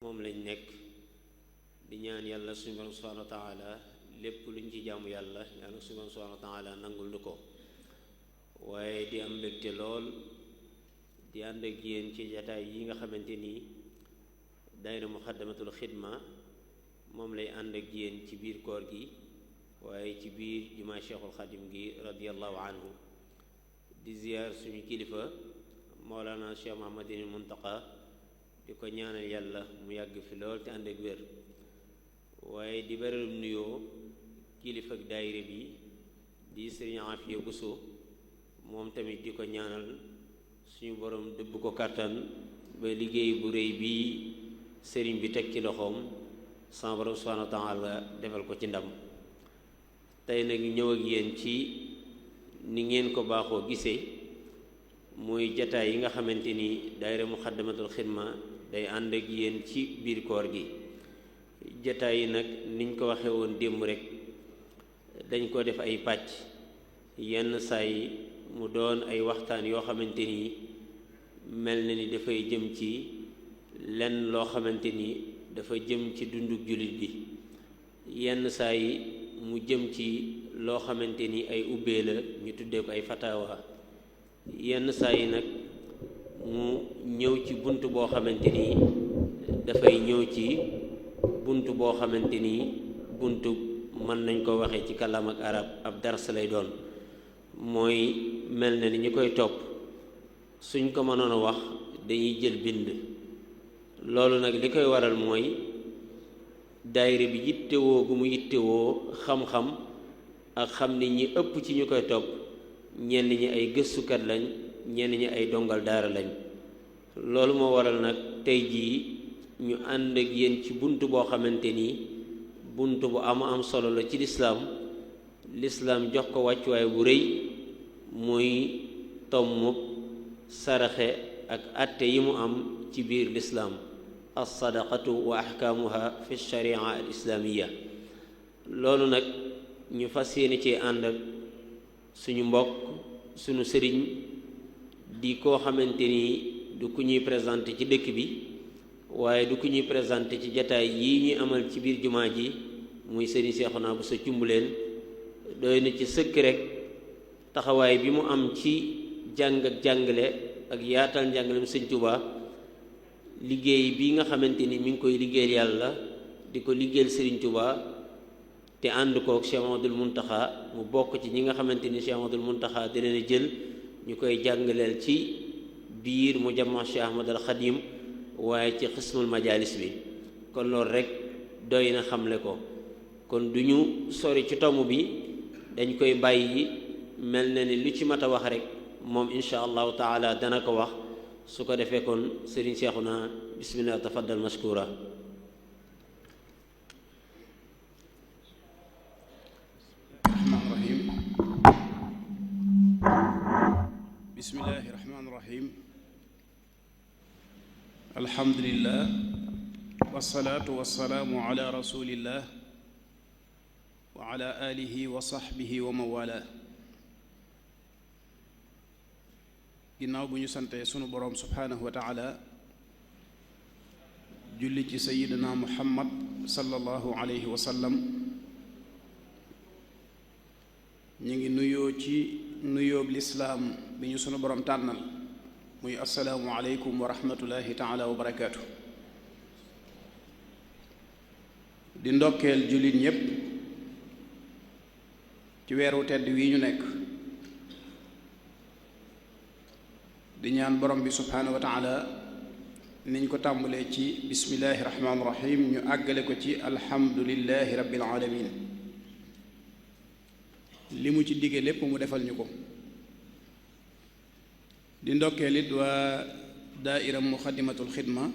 moom lañ nekk di ñaan yàlla suñu borom subhanahu wa taala lépp luñ ci jaamu yàlla yàlla suñu borom subhanahu wa taala nangul nu ko waaye di am mbégte lool di ànd ak yéen ci jataay yi nga xamante ni daayira muxaddamatul xidma moom lay ànd ak yéen ci biir koor gi waaye ci biir jumaa cheikhul xadim gi radiallahu anhu di ziyaar suñu kilifa moolana cheikh mahamadin muntaqa di ko ñaanal yàlla mu yàgg fi lool te ànd ak wér waaye di beral nuyoo kilifa ak daayira bi di sëriñ Afiya Buso moom tamit di ko ñaanal suñu borom dëbb ko kàttan ba liggéey bu réy bii sëriñ bi teg ci loxoom sama borom subhanahu wa taala defal ko ci ndam tey nag ñëw ak yéen ci ni ngeen ko baaxoo gisee muy jataay yi nga xamante ni daayira muxaddamatul xidma day ànd ak yéen ci biir koor gi jataay yi nag niñ ko waxee woon démb rek dañ ko def ay pàcc yenn saa yi mu doon ay waxtaan yoo xamante ni mel na ni dafay jëm ci lenn loo xamante ni dafa jëm ci dunduk jullit bi yenn saa yi mu jëm ci loo xamante ni ay ubbee la ñu tuddee ko ay fatawa yenn saa yi nag mu ñëw ci bunt boo xamante ni dafay ñëw ci bunt boo xamante ni buntu mën nañ ko waxee ci kàllaam ak arab ab dars lay doon mooy mel na ni ñu koy topp suñ ko mënoon a wax dañuy jël bind loolu nag li koy waral mooy daayira bi yittewoo gu mu yittewoo xam-xam ak xam ni ñi ëpp ci ñu koy topp ñenn ñi ay gëstukat lañ ñenn ñi ay dongal daara lañ loolu moo waral nag tey jii ñu ànd ak yéen ci bunt boo xamante ni bunt bu am solo la ci lislaam jox ko wàccuwaay bu rëy muy tommub saraxe ak atte yi mu am ci biir lislaam as-sadaqatu wa ahkaamuha fi sharia al islaamiya loolu nag ñu fas yéene ci ànd ak suñu mbokk suñu sëriñ di koo xamante ni du ku ñuy présenté ci dëkk bi waaye du ku ñuy présenté ci jataay yii ñuy amal ci biir jumaa ji muy sëriñ Seexuna Buso Cumbuleen doy na ci sëkk rek taxawaay bi mu am ci jàng ak jàngale ak yaatal njàngalem Sëñ Tuubaa liggéey bi nga xamante ni mi ngi koy liggéeyal yàlla di ko liggéeyal Sëriñ Tuubaa te ànd kook Cheikh Ahmadul Muntaxa mu bokk ci ñi nga xamante ni Cheikh Ahmadul Muntaxa dina ne jël ñu koy jàngaleel ci biir mu jamaa Cheikh Ahmadul Xadim waaye ci xismul majalis bi kon loolu rek doy na xamle ko kon du ñu sori ci tomb bi dañ koy bàyyi mel na ni lu ci mat a wax rek moom insha allahu taala dana ko wax su ko defee kon sëriñ Seexuna bismillah tafaddal mashkura bismillahi rahmaani rahim alhamdulillah wasalaatu wasalaamu ala rasulillah wa ala alihi wa sahbihi wa mawala ginnaaw bu ñu santee sunu boroom subhaanahu wa taala julli ci sayidina muhammad sallallahu alayhi wa sallam ñu ngi nuyoo ci nuyoob lislaam bi ñu sunu boroom tànnal muy assalaamu aleykum wa rahmatullahi taala wa barakaatu di ndokkeel jullit ñépp ci weeru tedd wi ñu nekk di ñaan borom bi subhaanahu wa taala niñ ko tàmbalee ci bismillahi rahmaani rahim ñu àggale ko ci alhamdulillahi rabbil alamin li mu ci digge lépp mu defal ñu ko di ndokkeel it waa daaira muxaddamatul xidma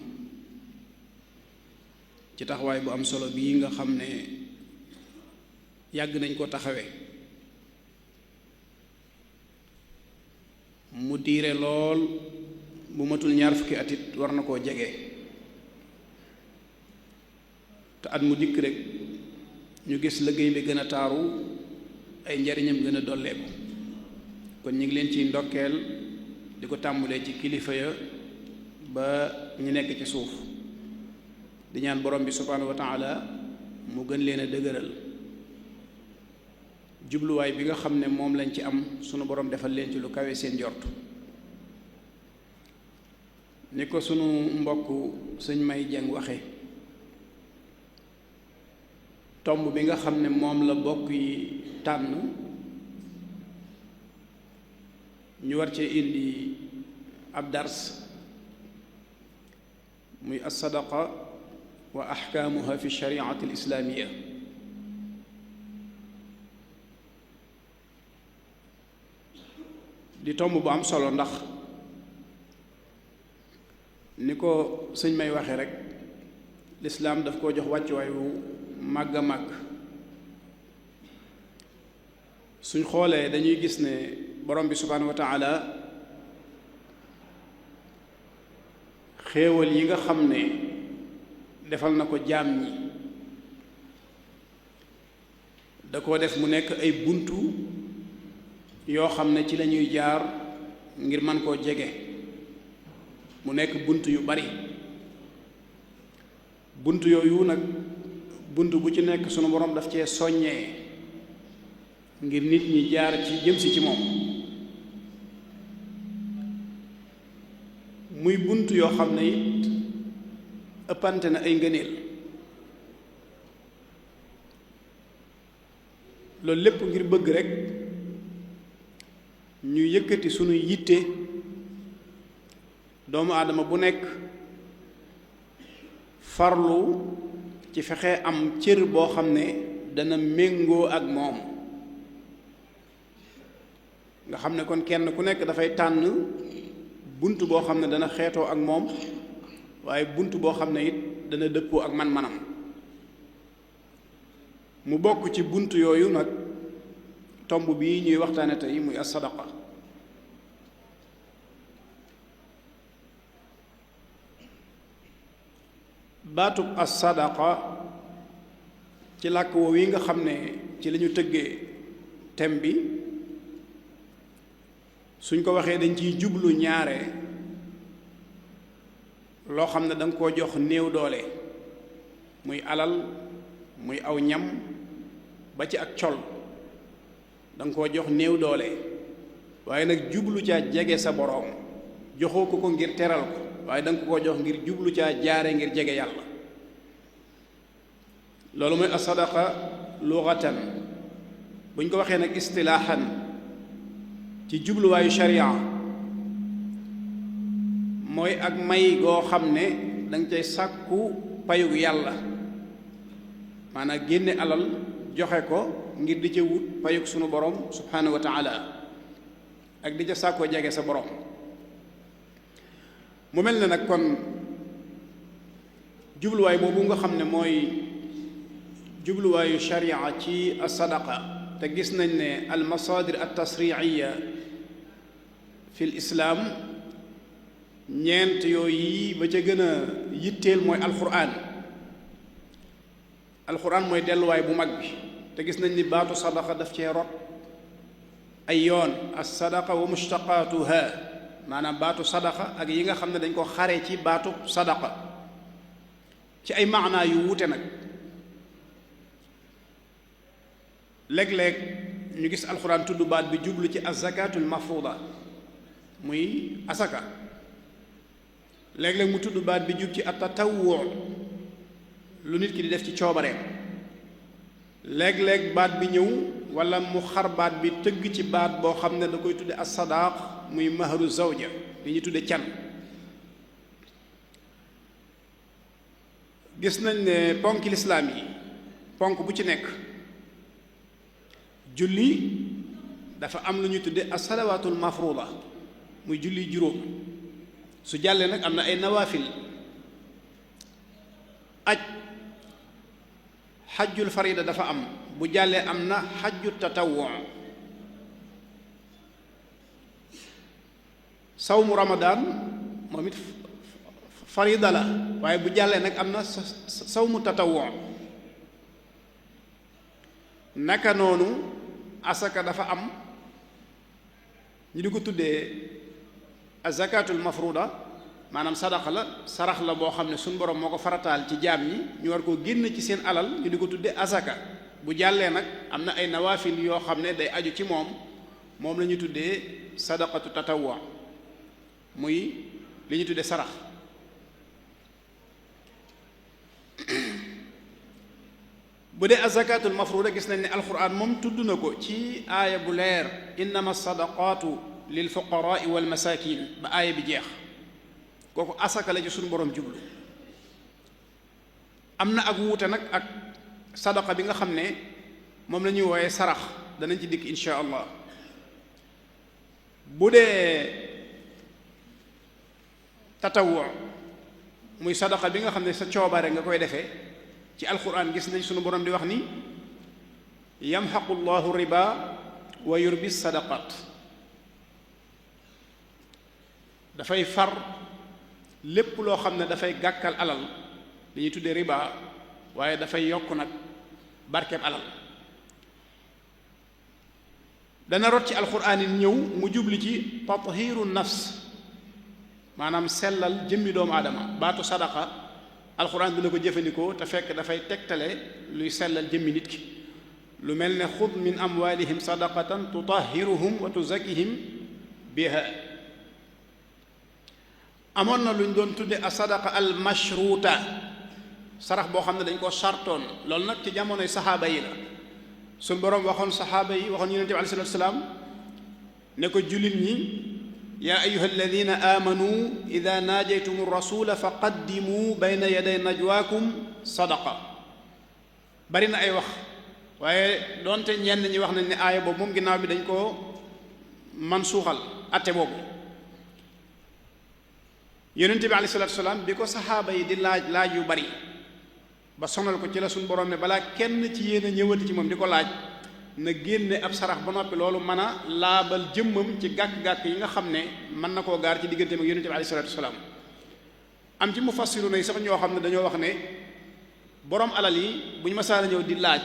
ci taxawaay bu am solo bii nga xam ne yàgg nañ ko taxawee mu diire lool bu matul ñaar fukki at it war na koo jege te at mu dikk rek ñu gis liggéey bi gën a taaru ay njariñam gën a dolleeku kon ñu ngi leen ciy ndokkeel di ko tàmbulee ci kilifa ya ba ñu nekk ci suuf di ñaan borom bi subhaanahu wa taala mu gën leen a dëgëral jubluwaay bi nga xam ne moom lañ ci am sunu borom defal leen ci lu kawe seen njort ni ko sunu mbokk sëñ May Jeng waxe tomb bi nga xam ne moom la bokk yi tànn ñu war cee indi ab dars muy as-sadaqa wa axkaamuha fi shariati alislaamiya di tomb bu am solo ndax ni ko sëñ May waxe rek lislaam daf koo jox wàccuwaay wu màgg a màgg suñ xoolee dañuy gis ne borom bi subhaanahu wa taala xéewal yi nga xam ne defal na ko jaam ñi da koo def mu nekk ay buntu yoo xam ne ci lañuy jaar ngir man koo jege mu nekk bunt yu bari bunt yooyu nag bunt bu ci nekk sunu borom daf cee soññee ngir nit ñi jaar ci jëm si ci moom muy bunt yoo xam ne it ëppante na ay ngëneel loolu lépp ngir bëgg rekk ñu yëkkati sunu yitte doomu aadama bu nekk farlu ci fexe am cër boo xam ne dana méngoo ak moom nga xam ne kon kenn ku nekk dafay tànn bunt boo xam ne dana xeetoo ak moom waaye bunt boo xam ne it dana dëppoo ak man-manam mu bokk ci bunt yooyu nag tomb bii ñuy waxtaane tey muy as-sadaqa baatub as-sadaqa ci làkk woowu yi nga xam ne ci lañu tëggee thème bi suñ ko waxee dañ ciy jublu ñaare loo xam ne danga koo jox néew doole muy alal muy aw ñam ba ci ak col danga koo jox néew doole waaye nag jublu caa jege sa boroom joxoo ko ngir teral ko waaye danga ko jox ngir jublu caa jaare ngir jege yàlla loolu mooy as-sadaqa lughatan buñ ko waxee nag istilaahan ci jubluwaayu sharia mooy ak may goo xam ne danga cay sàkku payug yàlla maanaam génne alal joxe ko ngir di ca wut payug sunu borom subhanahu wa taala ak di ca sàkkoo jege sa borom mu mel ne nag kon jubluwaay boobu nga xam ne mooy jubluwaayu sharia ci as-sadaqa te gis nañ ne al masaadir at tasriiya fi l islaam ñeent yooyu ba ca gën a yitteel mooy alquran mooy delluwaay bu mag bi te gis nañ ni baatu sadaqa daf cee rot ay yoon as-sadaqa wa mushtaqaatuha maanaam baatu sadaqa ak yi nga xam ne dañ ko xare ci baatu sadaqa ci ay maanaa yu wuute nag léeg-léeg ñu gis alxuraan tudd baat bi jublu ci az-zakaatul mafruuda muy asaka léeg-léeg mu tudd baat bi jub ci at-tatawwu lu nit ki di def ci coobareem léeg-léeg baat bi ñëw wala mu xar baat bi tëgg ci baat boo xam ne da koy tudde as-sadaaq muy mahru zawja li ñu tudde can gis nañ ne ponki lislaam yi ponk bu ci nekk julli dafa am lu ñu tudde as-salawaatul mafruuda muy julli juróom su jàllee nag am na ay nawaafil aj xajjul farida dafa am bu jàllee am na xajju tatawwu sawmu ramadaan moom it farida la waaye bu jàllee nag am na sawmu tatawwu naka noonu asaka dafa am ñu di ko tuddee azakatul mafruda maanaam sadaqa la sarax la boo xam ne suñu borom moo ko farataal ci jaam ñi ñu war koo génn ci seen alal ñu di ko tudde azaka. bu jàllee nag am na ay nawaafil yoo xam ne day aju ci moom la ñu tuddee sadaqatu tatawwa muy li ñu tuddee sarax. bu dee azakatul mafruda gis nañ ne alquran moom tudd na ko ci aaya bu leer innama sadaqatu lil fuqaraa wal masakin ba aaya bi jeex kooku asaka la ci suñu borom jublu. am na ak wuute nag ak sadaqa bi nga xam ne moom la ñuy wooyee sarax danañ ci dikk insha allah. bu dee tatawwu muy sadaqa bi nga xam ne sa coobare nga koy defee ci alquran gis nañ sunu borom di wax ni yamxaqu llahu riba wa yurbi sadaqat dafay far lépp loo xam ne dafay gàkkal alal li ñuy tuddee riba waaye dafay yokk nag barkeeb alal. dana rot ci alquran yi ñëw mu jubli ci tathiru nafs maanaam sellal jëmmi doomu aadama. baatu sadaqa alquran dina ko jëfandikoo te fekk dafay tegtale luy sellal jëmmi nit ki lu mel ne xud min amwalihim sadaqatan tutahhiruhum wa tuzakkihim biha. amoon na lu ñu doon tudde a sadaqa al mashruuta sarax boo xam ne dañ koo sartoon loolu nag ci jamonoy saxaaba yi la. suñ boroom waxoon saxaaba yi waxoon yonent bi alayhi salaatu salaam ne ko jullit ñi yaa ayyuha alladina amanu ida naajaytum rasula fa qaddimu bayna yaday najwaakum sadaqa. bari na ay wax waaye doonte ñenn ñi wax nañ ne aaya boobu moom ginnaaw bi dañ koo man suuxal atte boobu. yonent bi alayhi salaatu salaam bi ko saxaaba yi di laaj yu bari ba sonal ko ci la suñu borom ne balaa kenn ci yéen a ñëwati ci moom di ko laaj na génne ab sarax ba noppi loolu mën a laabal jëmmam ci gàkk-gàkk yi nga xam ne mën na koo gaar ci digganteem ak yonent bi alayhi salaatu wasalaam. am ci mufassiruna yi sax ñoo xam ne dañoo wax ne borom alal yi bu ñu masaana ñëw di laaj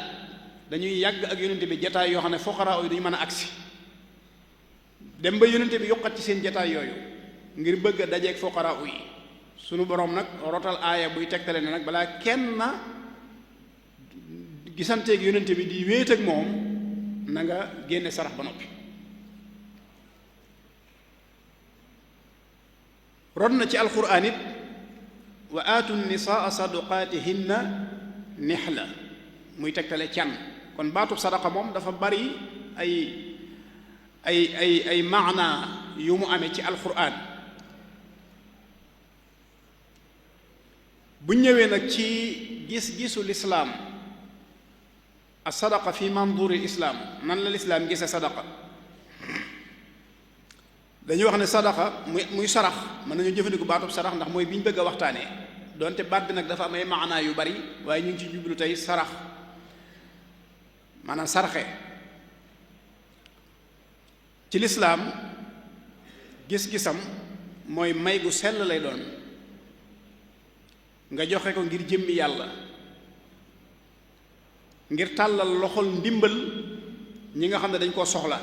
dañuy yàgg ak yonent bi jataay yoo xam ne fuqaraa yi duñu mën a agsi dem ba yonent bi yokkat ci seen jataay yooyu ngir bëgg a dajeeg fuqaraa yi. sunu boroom nag rotal aaya buy tegtale ne nag balaa kenn na gisanteeg yonente bi di wéet ak moom na nga génne sarax ba noppi. ron na ci alquran it wa aatu nisaa sadaqaatihinna nihla muy tegtale can. kon baatub sadaqa moom dafa bari ay maana yu mu amee ci alquran. bu ñëwee nag ci gis-gisu lislaam as sadaqa fi manduri islaam nan la lislaam gise sadaqa. dañuy wax ne sadaqa muy sarax mën nañu jëfandiku baatub sarax ndax mooy bi ñu bëgg a waxtaanee donte baat bi nag dafa am ay maanaa yu bari waaye ñu ngi ci jublu tey sarax maanaam sarxe. ci lislaam gis-gisam mooy may gu sell lay doon nga joxe ko ngir jëmmi yàlla ngir tàllal loxol ndimbal ñi nga xam ne dañ koo soxla.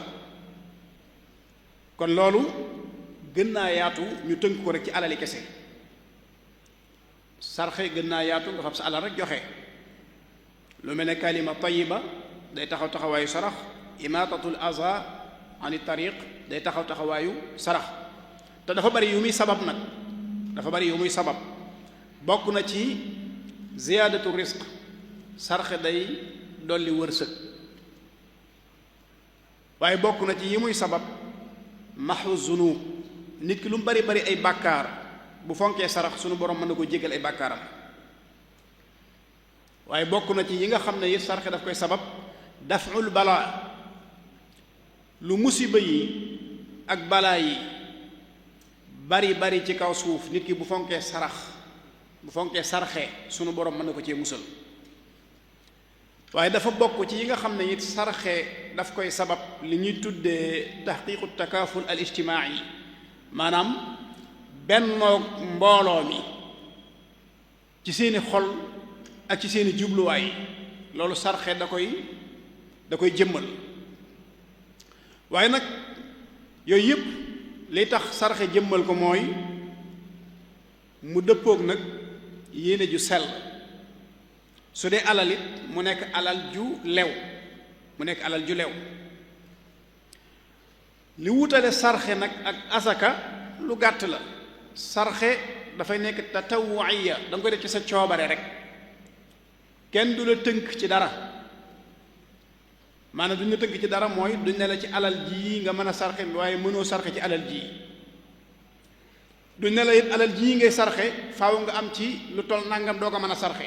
kon loolu gën naa yaatu ñu tënk ko rek ci alali kese. sarxe gën naa yaatu nga xam sa alal rek joxe lu mel ne kalima tayiba day taxaw taxawaayu sarax. imaatatul aza ani tariq day taxaw taxawaayu sarax. te dafa bari yu muy sabab nag dafa bari yu muy sabab. bokk na ci ziyaadatu risq sarxe day dolli wërsëg. waaye bokk na ci yi muy sabab maxu zunub nit ki lu mu bari bari ay bàkkaar bu fonkee sarax sunu borom mën na ko jégal ay bàkkaaram. waaye bokk na ci yi nga xam ne it sarxe daf koy sabab daful balaa lu musiba yi ak balaa yi bari bari ci kaw suuf nit ki bu fonkee sarax bu fonkee sarxe sunu borom mën na ko cee musal. waaye dafa bokk ci yi nga xam ne it sarxe daf koy sabab li ñuy tuddee taxqiqu takaaful al ijtimaai maanaam bennoo mbooloo mi ci seeni xol ak ci seeni jubluwaay loolu sarxe da koy jëmmal. waaye nag yooyu yëpp liy tax sarxe jëmmal ko mooy mu dëppoog nag yéene ju sell su dee alal it mu nekk alal ju lew mu nekk alal ju lew li wutale sarxe nag ak asaka lu gàtt la sarxe dafay nekk tatawuiya da nga koy def ci sa coobare rek kenn du la tënk ci dara maanaam duñ la tënk ci dara mooy duñ ne la ci alal ji nga mën a sarxe waaye mënoo sarxe ci alal ji duñ ne la it alal ji ngay sarxe faaw nga am ci lu toll nangam doo ko mën a sarxe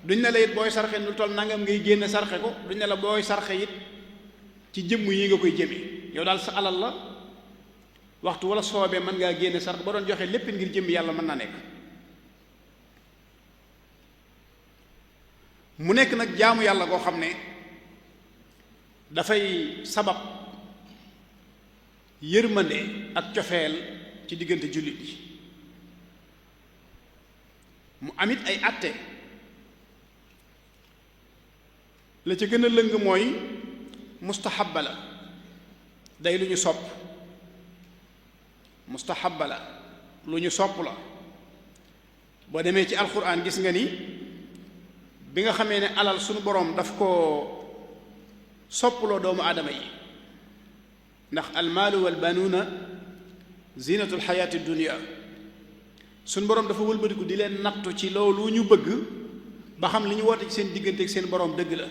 duñ ne la it booy sarxe lu toll nangam ngay génne sarxe ko duñ ne la booy sarxe it ci jëmm yi nga koy jëmee yow daal sa alal la waxtu wala soobee mën ngaa génne sarxe ba doon joxe lépp ngir jëmmi yàlla mën naa nekk mu nekk nag jaamu yàlla goo xam ne dafay sabab yërmande ak cofeel ci diggante jullit yi mu amit ay àtte la ca gën a lëng mooy mustahabba la day lu ñu sopp mustahabba la lu ñu sopp la boo demee ci alquran gis nga ni bi nga xamee ne alal sunu boroom daf ko soppuloo doomu aadama yi ndax almaalu walbanuuna zinatul xayaati dunia suñ boroom dafa wëlbatiku di leen nattu ci loolu ñu bëgg ba xam li ñu woote ci seen diggante ak seen boroom dëgg la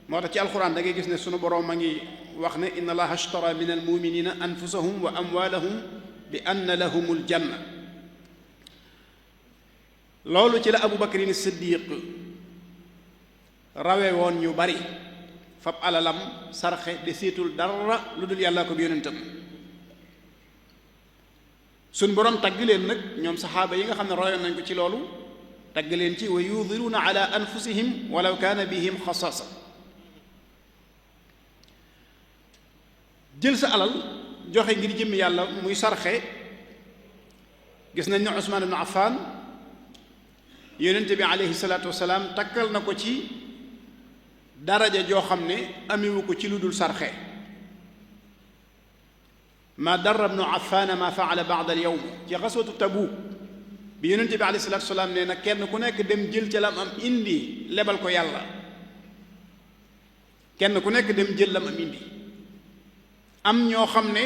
moo tax ci alxuraan da ngay gis ne sunu boroom a ngi wax ne inna allaha ashtara min almuminina anfusahum wa amwalahum bi anna lahumul janna loolu ci la abu bakrin siddiq rawe woon ñu bari fab alalam sarxe de seetul dara lu dul yàlla ko bi yonentam suñ boroom tagg leen nag ñoom saxaaba yi nga xam ne royoon nañ ko ci loolu tagg leen ci wa yudiruuna ala anfusihim walaw kaana bihim xasaasa jël sa alal joxe ngir jëmmi yàlla muy sarxe gis nañ ne Usmaan ibn Affan yonent bi aleyhi salaatu wasalaam takkal na ko ci daraja joo xam ne amewu ko ci lu dul sarxe ma darra ibnu Affan ma faala ba'da al-yawm ci xaswatu Tabuuk bi yonent bi aleyhi salaatu wasalaam nee na kenn ku nekk dem jël ca lam am indi lebal ko yàlla kenn ku nekk dem jël lam am indi am ñoo xam ne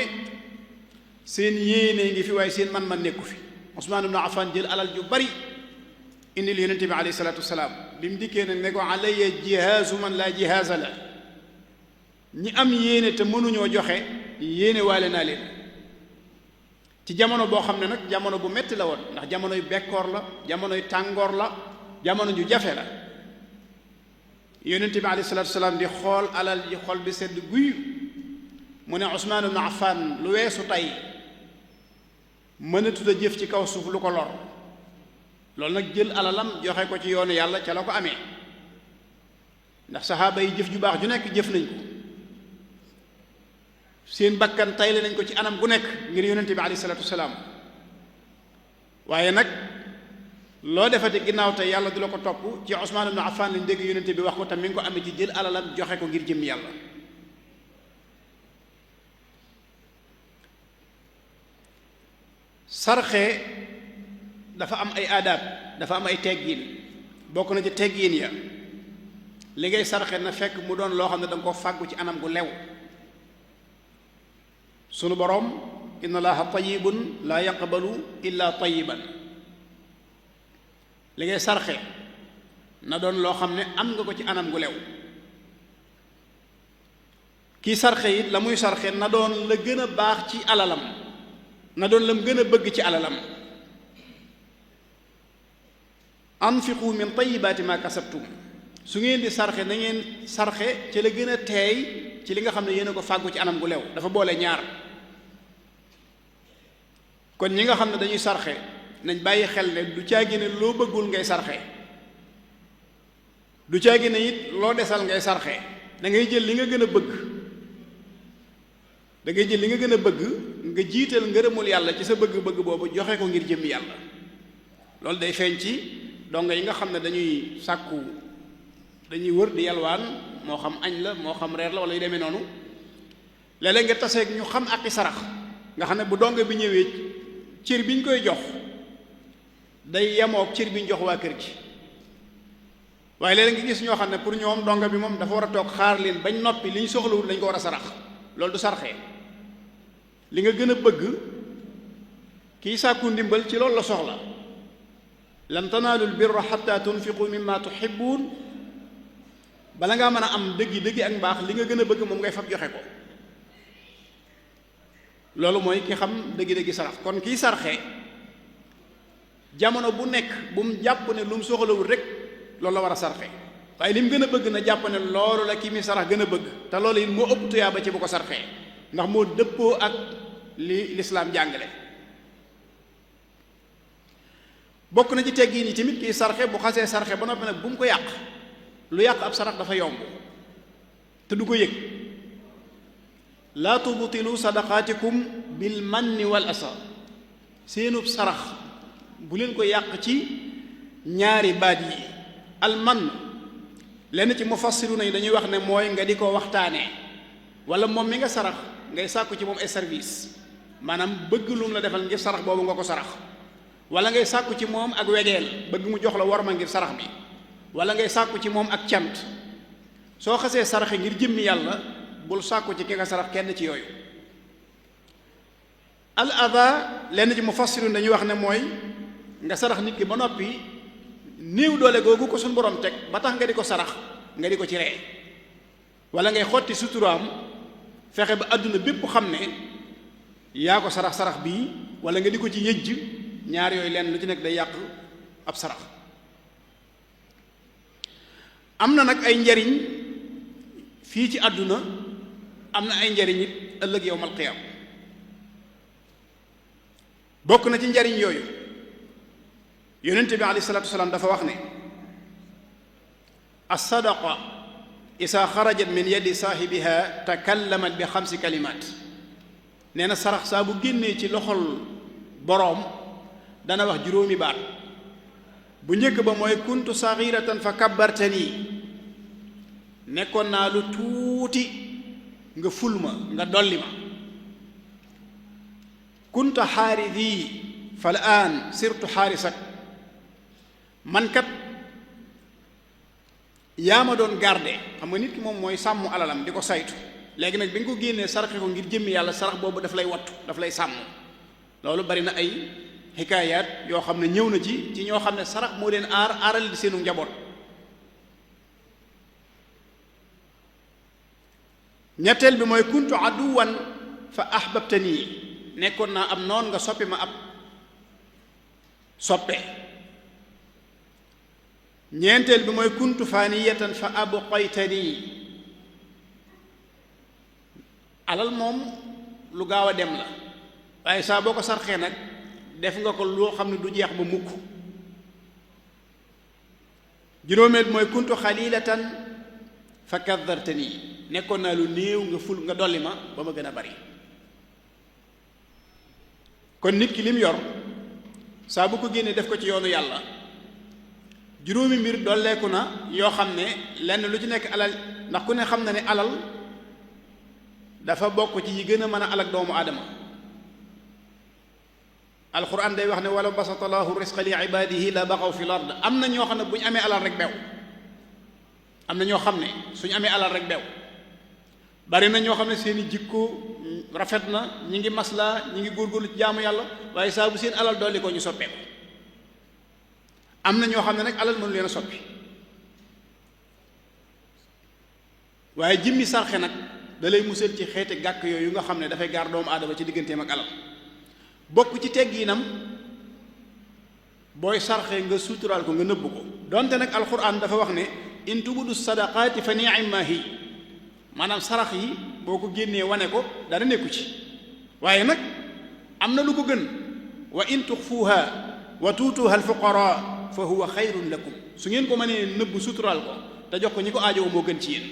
seen yéene ngi fi waaye seen man-man nekku fi Usmaan ibnu Affan jël alal ju bari indi li yonent bi aleyhi salaatu wasalaam bi mu dikkee nag ne ko alayya jihaazu man laa jihaaza la ñi am yéene te mënuñoo joxe yéene waale naa leen ci jamono boo xam ne nag jamono bu metti la woon ndax jamonoy bekkoor la jamonoy tàngoor la jamono ju jafe la yonent bi aleyhi salaatu wasalaam di xool alal ji xol bi sedd guy mu ne Usmaan ibn Affan lu weesu tey mënatut a jëf ci kaw suuf lu ko lor loolu nag jël alalam joxe ko ci yoonu yàlla ca la ko amee ndax saxaaba yi jëf ju baax ju nekk jëf nañ ko seen bakkan tayle nañ ko ci anam gu nekk ngir yonente bi alayhi salaatu wasalaam waaye nag loo defati ginnaaw te yàlla du la ko topp ci Usmaan ibn Affan lañ dégg yonente bi wax ko tam mi ngi ko amee ci jël alalam joxe ko ngir jëm yàlla sarxe dafa am ay aadaab dafa am ay teggiin bokk na ci teggiin ya li ngay sarxe na fekk mu doon loo xam ne da nga ko fàggu ci anam gu lew sunu boroom inna allaha tayyibun laa yaqbalu illa tayyiban li ngay sarxe na doon loo xam ne am nga ko ci anam gu lew kii sarxe it la muy sarxe na doon la gën a baax ci alalam na doon la mu gën a bëgg ci alalam anfiqu min tayyibaati ma kasabtum su ngeen di sarxe na ngeen sarxe ci la gën a teey ci li nga xam ne yéen a ko fàggu ci anam gu lew dafa boole ñaar kon ñi nga xam ne dañuy sarxe nañ bàyyi xel ne du caagi ne loo bëggul ngay sarxe du caagi ne it loo desal ngay sarxe da ngay jël li nga gën a bëgg da ngay jël li nga gën a bëgg nga jiital ngërëmul yàlla ci sa bëgg-bëgg boobu joxe ko ngir jëmmi yàlla loolu day feeñ ci donga yi nga xam ne dañuy sàkku dañuy wër di yalwaan moo xam añ la moo xam reer la wala yu demee noonu léeg-léeg nga taseeg ñu xam aqi sarax nga xam ne bu donga bi ñëwee cër bi ñu koy jox day yemook cër bi ñu jox waa kër gi. waaye léeg-léeg nga gis ñoo xam ne pour ñoom donga bi moom dafa war a toog xaar leen bañ noppi li ñu soxlawul lañ ko war a sarax. loolu du sarxee. li nga gën a bëgg kiy sàkku ndimbal ci loolu la soxla. lan tanaalul birra xatta tunfiqu mimma tuhibbun. bala ngaa mën a am dëggi ak mbaax li nga gën a bëgg moom ngay fab joxe ko. loolu mooy ki xam dëggi sarax. kon kiy sarxee jamono bu nekk bu mu jàpp ne lu mu soxlawul rek loolu la war a sarxe. waaye li mu gën a bëgg na jàpp ne loolu la ki mi sarax gën a bëgg. te loolu it moo ëpp tuyaaba ci bu ko sarxee ndax moo dëppoo ak li lislaam jàngale. bokk na ci teggiin yi tamit kiy sarxe bu xasee sarxe ba noppi nag bu mu ko yàq. lu yàq ab sarax dafa yomb te du ko yëg. laa tubtilu sadaqaatikum bil manni wal asa. seenub sarax bu leen ko yàq ci ñaari baat yi. al man lenn ci mufassiruna yi dañuy wax ne mooy nga di ko waxtaanee wala moom mi nga sarax ngay sàkku ci moom ay service maanaam bëgg lu mu la defal ngir sarax boobu nga ko sarax. wala ngay sàkku ci moom ak wegeel bëgg mu jox la worma ngir sarax bi. wala ngay sàkku ci moom ak cant. soo xasee saraxe ngir jëmmi yàlla bul sàkku ci ki nga sarax kenn ci yooyu. al ada lenn ci mufassirun dañuy wax ne mooy nga sarax nit ki ba noppi néew doole googu ko suñu borom teg ba tax nga di ko sarax nga di ko ci ree. wala ngay xotti suturaam fexe ba àdduna bépp xam ne yaa ko sarax bii wala nga di ko ci yëjj. ñaar yooyu lenn lu ci nekk day yàq ab sarax. am na nag ay njariñ fii ci àdduna am na ay njariñ it ëllëg yawmal qiyaam. bokk na ci njariñ yooyu yonent bi alayhi salaatu wasalaam dafa wax ne as-sadaqa isaa xarajat min yadi saahibiha takallamat bi 5 kalimaat. nee na sarax saa bu génnee ci loxol boroom dana wax juróomi baat. bu njëkk ba mooy kuntu saxiratan fa kabbartani. nekkoon naa lu tuuti nga ful ma nga dolli ma. kunta xaaridi fa al-aan sirtu xaarisak. man kat yaa ma doon garde. xam nga nit ki moom mooy sàmm alalam di ko saytu. léegi nag bi nga ko génnee saraxe ko ngir jëmmi yàlla sarax boobu daf lay wattu daf lay sàmm. loolu bari na ay xikaayaat yoo xam ne ñëw na ci ñoo xam ne sarax moo leen aaral di seenu njaboot. ñetteel bi mooy kuntu aduwan fa ahbabtani. nekkoon naa am noon nga soppi ma ab soppe. ñeenteel bi mooy kuntu faniyatan fa abqaytani. alal moom lu gaaw a dem la waaye saa boo ko sarxee nag def nga ko loo xam ne du jeex ba mukk. juróomeel bi mooy kuntu xalilatan fa kaddartani. nekkoon naa lu néew nga ful nga dolli ma ba ma gën a bari. kon nit ki lim yor saa bu ko génnee def ko ci yoonu yàlla juróomi mbir dolleeku na yoo xam ne lenn lu ci nekk alal ndax ku ne xam na ne alal dafa bokk ci yi gën a mën a alak doomu aadama. alquran day wax ne wala basata llaahu risqa li ibaadihi la baxaw fi l ard. am na ñoo xam ne bu ñu amee alal rek bew. am na ñoo xam ne suñu amee alal rek bew. bari na ñoo xam ne seeni jikko rafet na ñi ngi maslaa ñi ngi góorgóorlu ci jaamu yàlla waaye saa bu seen alal dolli ko ñu soppeeku. am na ñoo xam ne nag alal mënu leen a soppi. waaye jimmi sarxe nag da lay musal ci xeeti gàkk yooyu nga xam ne dafay gaar doomu aadama ci digganteem ak alal. bokk ci tegginam booy sarxe nga suturaal ko nga nëbb ko. donte nag alquran dafa wax ne in tubudu sadaqaati fa ni'ma hi. maanaam sarax yi boo ko génnee wane ko dara nekku ci. waaye nag am na lu ko gën. wa in tuxfuuha wa tuutuha alfuqara fa huwa xayrun lakum. su ngeen ko mënee nëbb suturaal ko te jox ko ñi ko aajowoo moo gën ci yéen.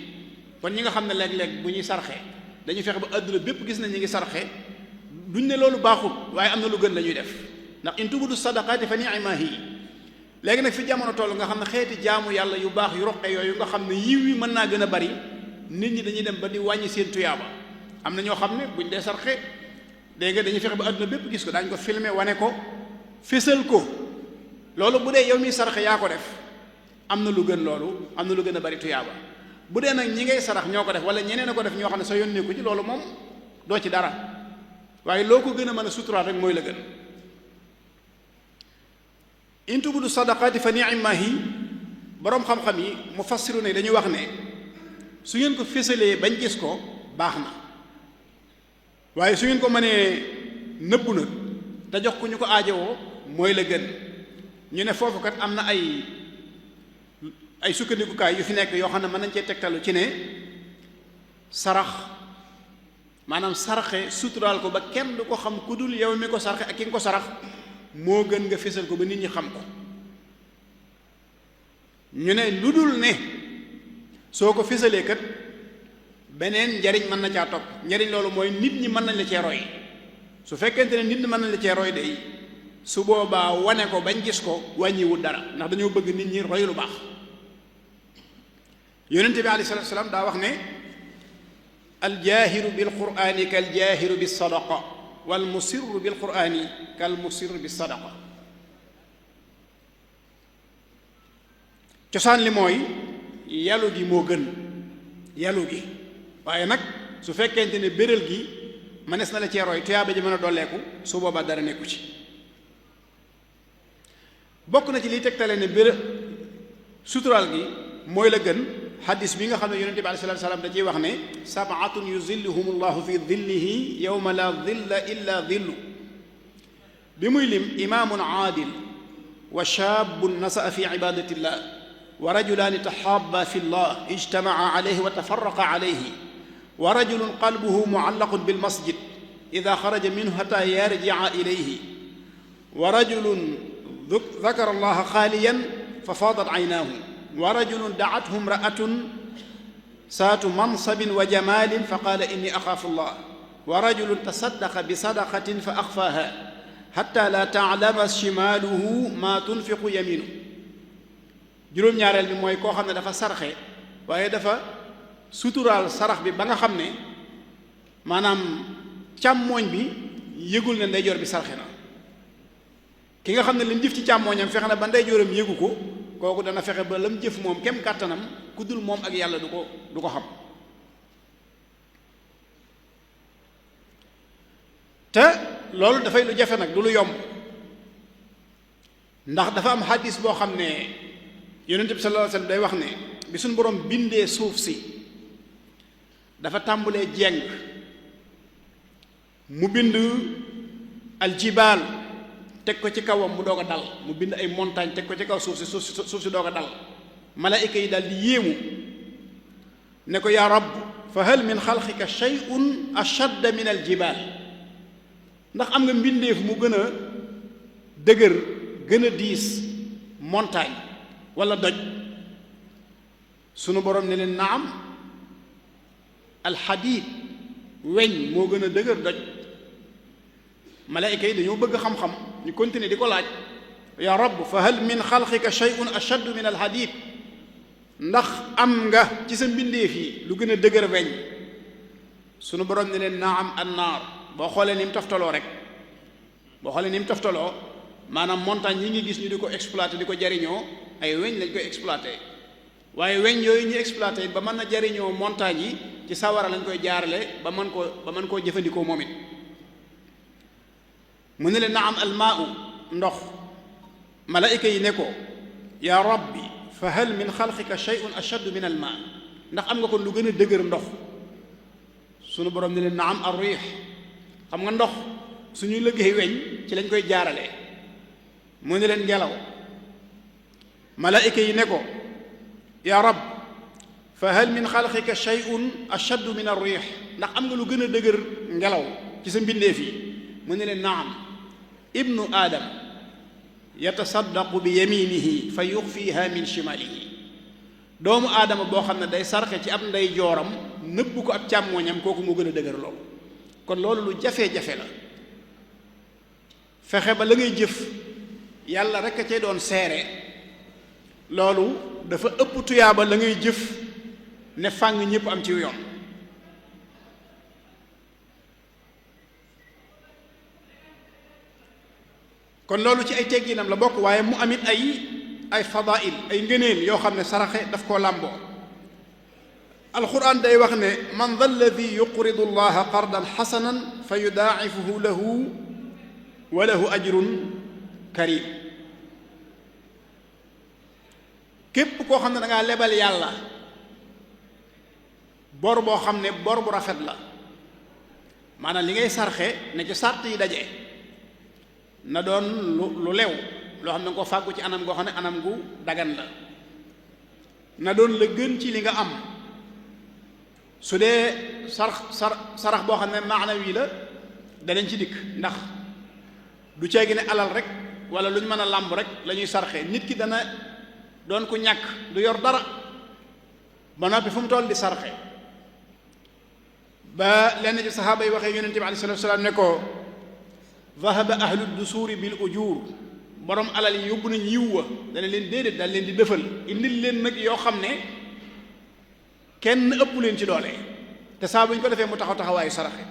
kon ñi nga xam ne léeg-léeg bu ñuy sarxe dañuy fexe ba àdduna bépp gis nañ ñi ngi sarxe duñ ne loolu baaxul waaye am na lu gën la ñuy def. ndax in tubudu sadaqaati fa ni'ma hi. léegi nag fi jamono toll nga xam ne xeeti jaamu yàlla yu baax yu roqe yooyu nga xam ne yiw yi mën naa gën a bari nit ñi dañuy dem ba di wàññi seen tuyaaba. am na ñoo xam ne buñ dee sarxe dégg nga dañuy fexe ba àdduna bépp gis ko daañu ko filmer wane ko fésal ko loolu bu dee yow mi saraxe yaa ko def am na lu gën loolu, am na lu gën a bari tuyaaba. bu dee nag ñi ngay sarax ñoo ko def wala ñeneen a ko def ñoo xam ne sa yónnee ko ci loolu moom doo ci dara, waaye loo ko gën a mën a suturaal rek mooy la gën. in tubudu sadaqaati fa ni'mahi, boroom xam-xam yi mufassiru ne dañuy wax ne su ngeen ko fésalee bañ gis ko baax na, waaye su ngeen ko mënee nëbbu nag te jox ku ñu ko aajowoo mooy la gën. ñu ne foofu kat am na ay sukkandikukaay yu fi nekk yoo xam ne mën nañ cee tegtalu ci ne sarax maanaam saraxe suturaal ko ba kenn du ko xam ku dul yow mi ko saraxe ak ki nga ko sarax moo gën nga fésal ko ba nit ñi xam ko. ñu ne lu dul ne soo ko fésalee kat beneen njariñ mën na caa topp. njariñ loolu mooy nit ñi mën nañ la cee roy. su fekkente ne nit ñi mën nañ la cee roy day su boobaa wane ko bañ gis ko wàññiwul dara, ndax dañoo bëgg nit ñi roy lu baax. yonente bi alayhi salaatu salaam daa wax ne aljaahiru bil qur'aani kal jaahiru bis sadaqa wal musirru bil qur'aani kal musirru bis sadaqa. cosaan li mooy yalu gi moo gën, yalu gi, waaye nag su fekkente ne bérél gi mënees na la cee roy tuyaaba ji mën a dolleeku su boobaa dara nekku ci. bokk na ci liy tegtale ne suturaal gi mooy la gën xadis bi nga xam ne yonente bi alayhi salaatu salaam da ciy wax ne sab'atun yuzilluhum allahu fi dillihi yawma la dilla illa dillu. bi muy lim imaamun aadil wa shaabun nasa'a fi ibadatillah wa rajulaani taxaabaa fi llah ijtamaca alayhi wa tafarraqa alayhi wa rajulun qalbuhu mucallaqun bilmasjid ida xaraja minhu xata yarjica ilayhi wa rajulun dakara allaha xaaliyan fa faadat aynaahu wa rajulun dacathu imra'atun saatu mansabin wa jamaalin fa qaala inni axaafu llah wa rajulun tasaddaqa bi sadaqatin fa axfaaha xata laa taclama shimaaluhu maa tunfiqu yamiinuhu. juróom-ñaareel bi mooy koo xam ne dafa sarxe waaye dafa suturaal sarax bi ba nga xam ne maanaam càmmooñ bi yëgul ne ndeyjoor bi sarxe na. ki nga xam ne li mu jëf ci càmmooñam fexe na ba ndeyjooram yëgu ko, kooku dana fexe ba la mu jëf moom kem kàttanam ku dul moom ak yàlla du ko xam. te loolu dafay lu jafe nag du lu yomb, ndax dafa am xadis boo xam ne yonent bi sallallahu alayhi wasallam day wax ne bi suñ borom bindee suuf si dafa tàmbulee jeng mu bind aljibaal teg ko ci kawam mu doog a dal, mu bind ay montagne teg ko ci kaw suuf si doog a dal. malaayika yi daal di yéemu ne ko yaa rabb fa hal min xalqika shay'un ashadda min aljibaal, ndax am nga mbindeef mu gën a dëgër gën a diis montagne wala doj. sunu borom ne leen naam, alxadiid weñ moo gën a dëgër doj. malaayika yi dañoo bëgg xam-xam, ñu continuer di ko laaj yaa rabb fa hal min xalqika shay'un ashaddu min alxadiid, ndax am nga ci sa mbindeef yi lu gën a dëgër weñ. sunu borom ne leen naam annaar. boo xoolee ni mu toftaloo rek, boo xoolee ni mu toftaloo maanaam montagne yi ngi gis ñu di ko exploité di ko jariñoo ay weñ lañ koy exploité, waaye weñ yooyu ñu exploité ba mën na jariñoo montagne yi ci sawara lañ koy jaarale ba mën koo jëfandikoo moom it. mu ne leen naam almaau ndox. malaayika yi ne ko yaa rabbi fa hal min xalqika shay'un ashaddu min almaa, ndax am nga kon lu gën a dëgër ndox. sunu borom ne leen naam arriix. xam nga ndox suñuy liggéey weñ ci lañ koy jaarale. mu ne leen ngelaw. malaayika yi ne ko yaa rab fa hal min xalqika shay'un ashaddu min arriix, ndax am nga lu gën a dëgër ngelaw ci sa mbindeef yi. mu ne leen naam. ibnu aadam yatasaddaqu bi yaminihi fa yuxfiha min shimalihi. doomu aadama boo xam ne day sarxe ci ab ndey jooram nëbb ko ab càmmooñam, kooku moo gën a dëgër loolu. kon loolu lu jafe-jafe la, fexe ba la ngay jëf yàlla rek a cay doon seere, loolu dafa ëpp tuyaaba la ngay jëf ne fàng ñépp am ci yoon. kon loolu ci ay tegginam la bokk, waaye mu amit ay fadail, ay ngëneel yoo xam ne saraxe daf koo làmboo. alquran day wax ne man dha alladi yuqridu allaha qardan xasanan fa yudaacifuhu lahu wa lahu ajrun karim. képp koo xam ne da ngaa lebal yàlla bor boo xam ne bor bu rafet la, maanaam li ngay sarxe ne ci sart yi daje, na doon lu lew loo xam ne nga ko fàggu ci anam goo xam ne anam gu dagan la, na doon la gën ci li nga am. su dee sarax boo xam ne maanawi la danañ ci dikk, ndax du ceegi ne alal rek wala lu ñu mën a làmb rek la ñuy sarxe. nit ki dana doon ku ñàkk, du yor dara ba noppi fu mu toll di sarxe. ba lenn ci saxaaba yi waxee yonente bi alayhi salaatu wa salaam ne ko dhahaba ahlu dusuuri bil ujur, borom alal yi yóbbu nañ yiw wa. dana leen déedéet, daal leen di dëfal indil leen nag yoo xam ne kenn ëpp leen ci doole, te saa bu ñu ko defee mu taxaw taxawaayu saraxe.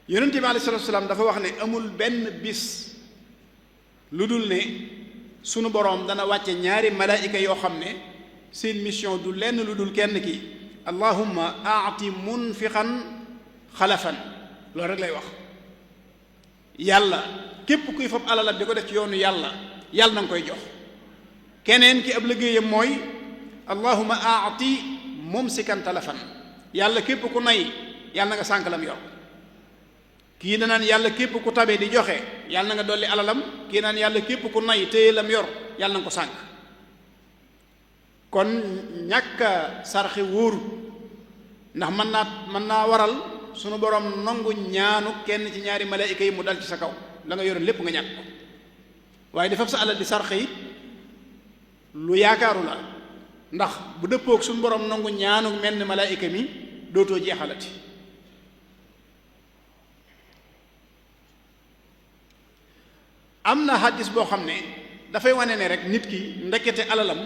yonente bi alayhi salaatu wa salaam dafa wax ne amul benn bis lu dul ne sunu boroom dana wàcce ñaari malaayika yoo xam ne seen mission du lenn lu dul kenn ki allahumma aati munfiqan xalafan, loolu rek lay wax. yàlla képp kuy fab alalam di ko def ci yoonu yàlla, yàlla na nga koy jox. keneen ki ab liggéeyam mooy allahumma aati mumsikan talafan, yàlla képp ku nay yàlla na nga sànk lam yor. kii danaan yàlla képp ku tabe di joxe yàlla na nga dolli alalam, kii naan yàlla képp ku nay téye lam yor yàlla na nga ko sànk. kon ñàkk a sarxe wóoru, ndax mën naa waral sunu borom nangu ñaanu kenn ci ñaari malaayika yi mu dal ci sa kaw, la nga yoroon lépp nga ñàkk ko. waaye dafa sa alal di sarxe it lu yaakaaru la, ndax bu dëppook sunu borom nangu ñaanu menn malaayika mi dootoo jeexalati. am na hadis boo xam ne dafay wane ne rek nit ki ndekete alalam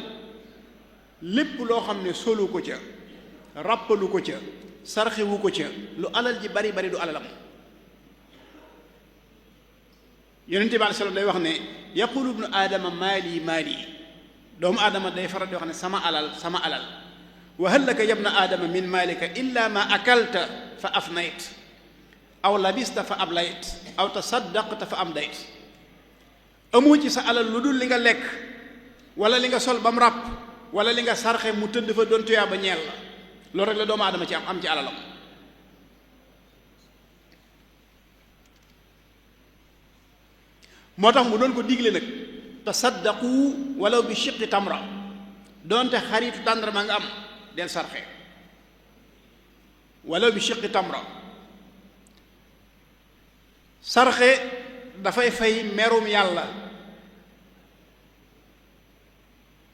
lépp loo xam ne solu ko ca, ràppalu ko ca, sarxewu ko ca, lu alal ji bari bari du alalam. yonente bi aleyhi salaam day wax ne yaqulu ibnu aadama maali maali, doomu aadama day faral di wax ne sama alal sama alal. wa hal laka yabna aadama min maalika illa ma akalta fa afnayt aw labista fa ablayt aw tasaddaqta fa amdayt. amoo ci sa alal lu dul li nga lekk wala li nga sol ba mu ràpp wala li nga sarxe mu tëdd fa doon tuyaa ba ñeel la. loolu rek la doomu aadama ci am ci alalam. moo tax mu doon ko digle nag tasaddaqu walaw bi shiqqi tamra, doonte xaritu tàndarma nga am del sarxe walaw bi shiqqi tamra. sarxe dafay fay merum yàlla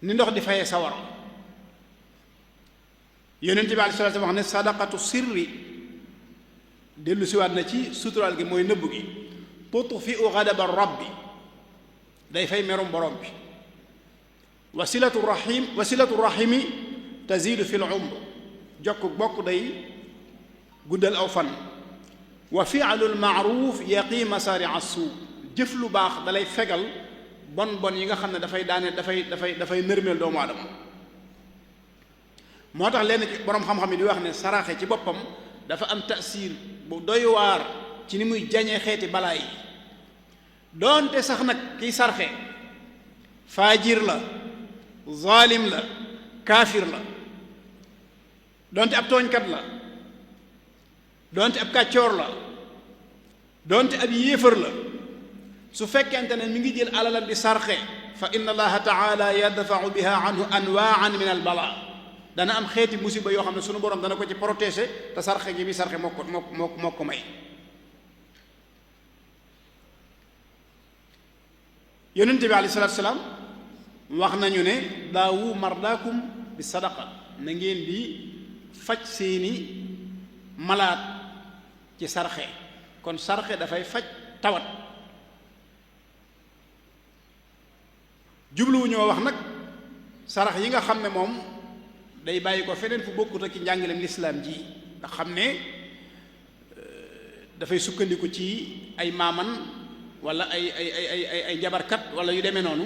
ni ndox di fayee sawar. yonent bi alayhi salaatu wax ne sadaqatu sirri, dellu siwaat na ci suturaal gi mooy nëbb gi, tutfi'u ghadaba rabbi, day fay merum borom bi. wasilatu rahimi tazidu fil umr, jokk bokk day guddal aw fan. wa fi'lul ma'ruf yaqi masari'a suu, jëf lu baax dalay fegal bon bon yi nga xam ne dafay nërmeel doomu aadama. moo tax lenn ci boroom xam-xam yi di wax ne saraxe ci boppam dafa am taasiir bu doy waar ci ni muy jañee xeeti balaa yi. doonte sax nag kiy sarxe faajir la, zaalim la, kaafir la, doonte ab tooñkat la, doonte ab kàccoor la, doonte ab yéefar la, su fekkente ne mi ngi jël alalam di sarxe fa inna allaha taala yadfa'u biha anhu anwaan min al balaa, dana am xeeti musiba yoo xam ne sunu borom dana ko ci protéger, te sarxe gi bi sarxe moo ko may. yonent bi alayhi salaatu salaam wax nañu ne daawu mardaakum bi sadaqa, na ngeen di faj seeni malaat ci sarxe. kon sarxe dafay faj tawat. jubluwuñoo wax nag sarax yi nga xam ne moom day bàyyi ko feneen fu bokkut ak ci njàngaleem lislaam ji nga xam ne dafay sukkandiku ci ay maaman wala ay jabarkat wala yu demee noonu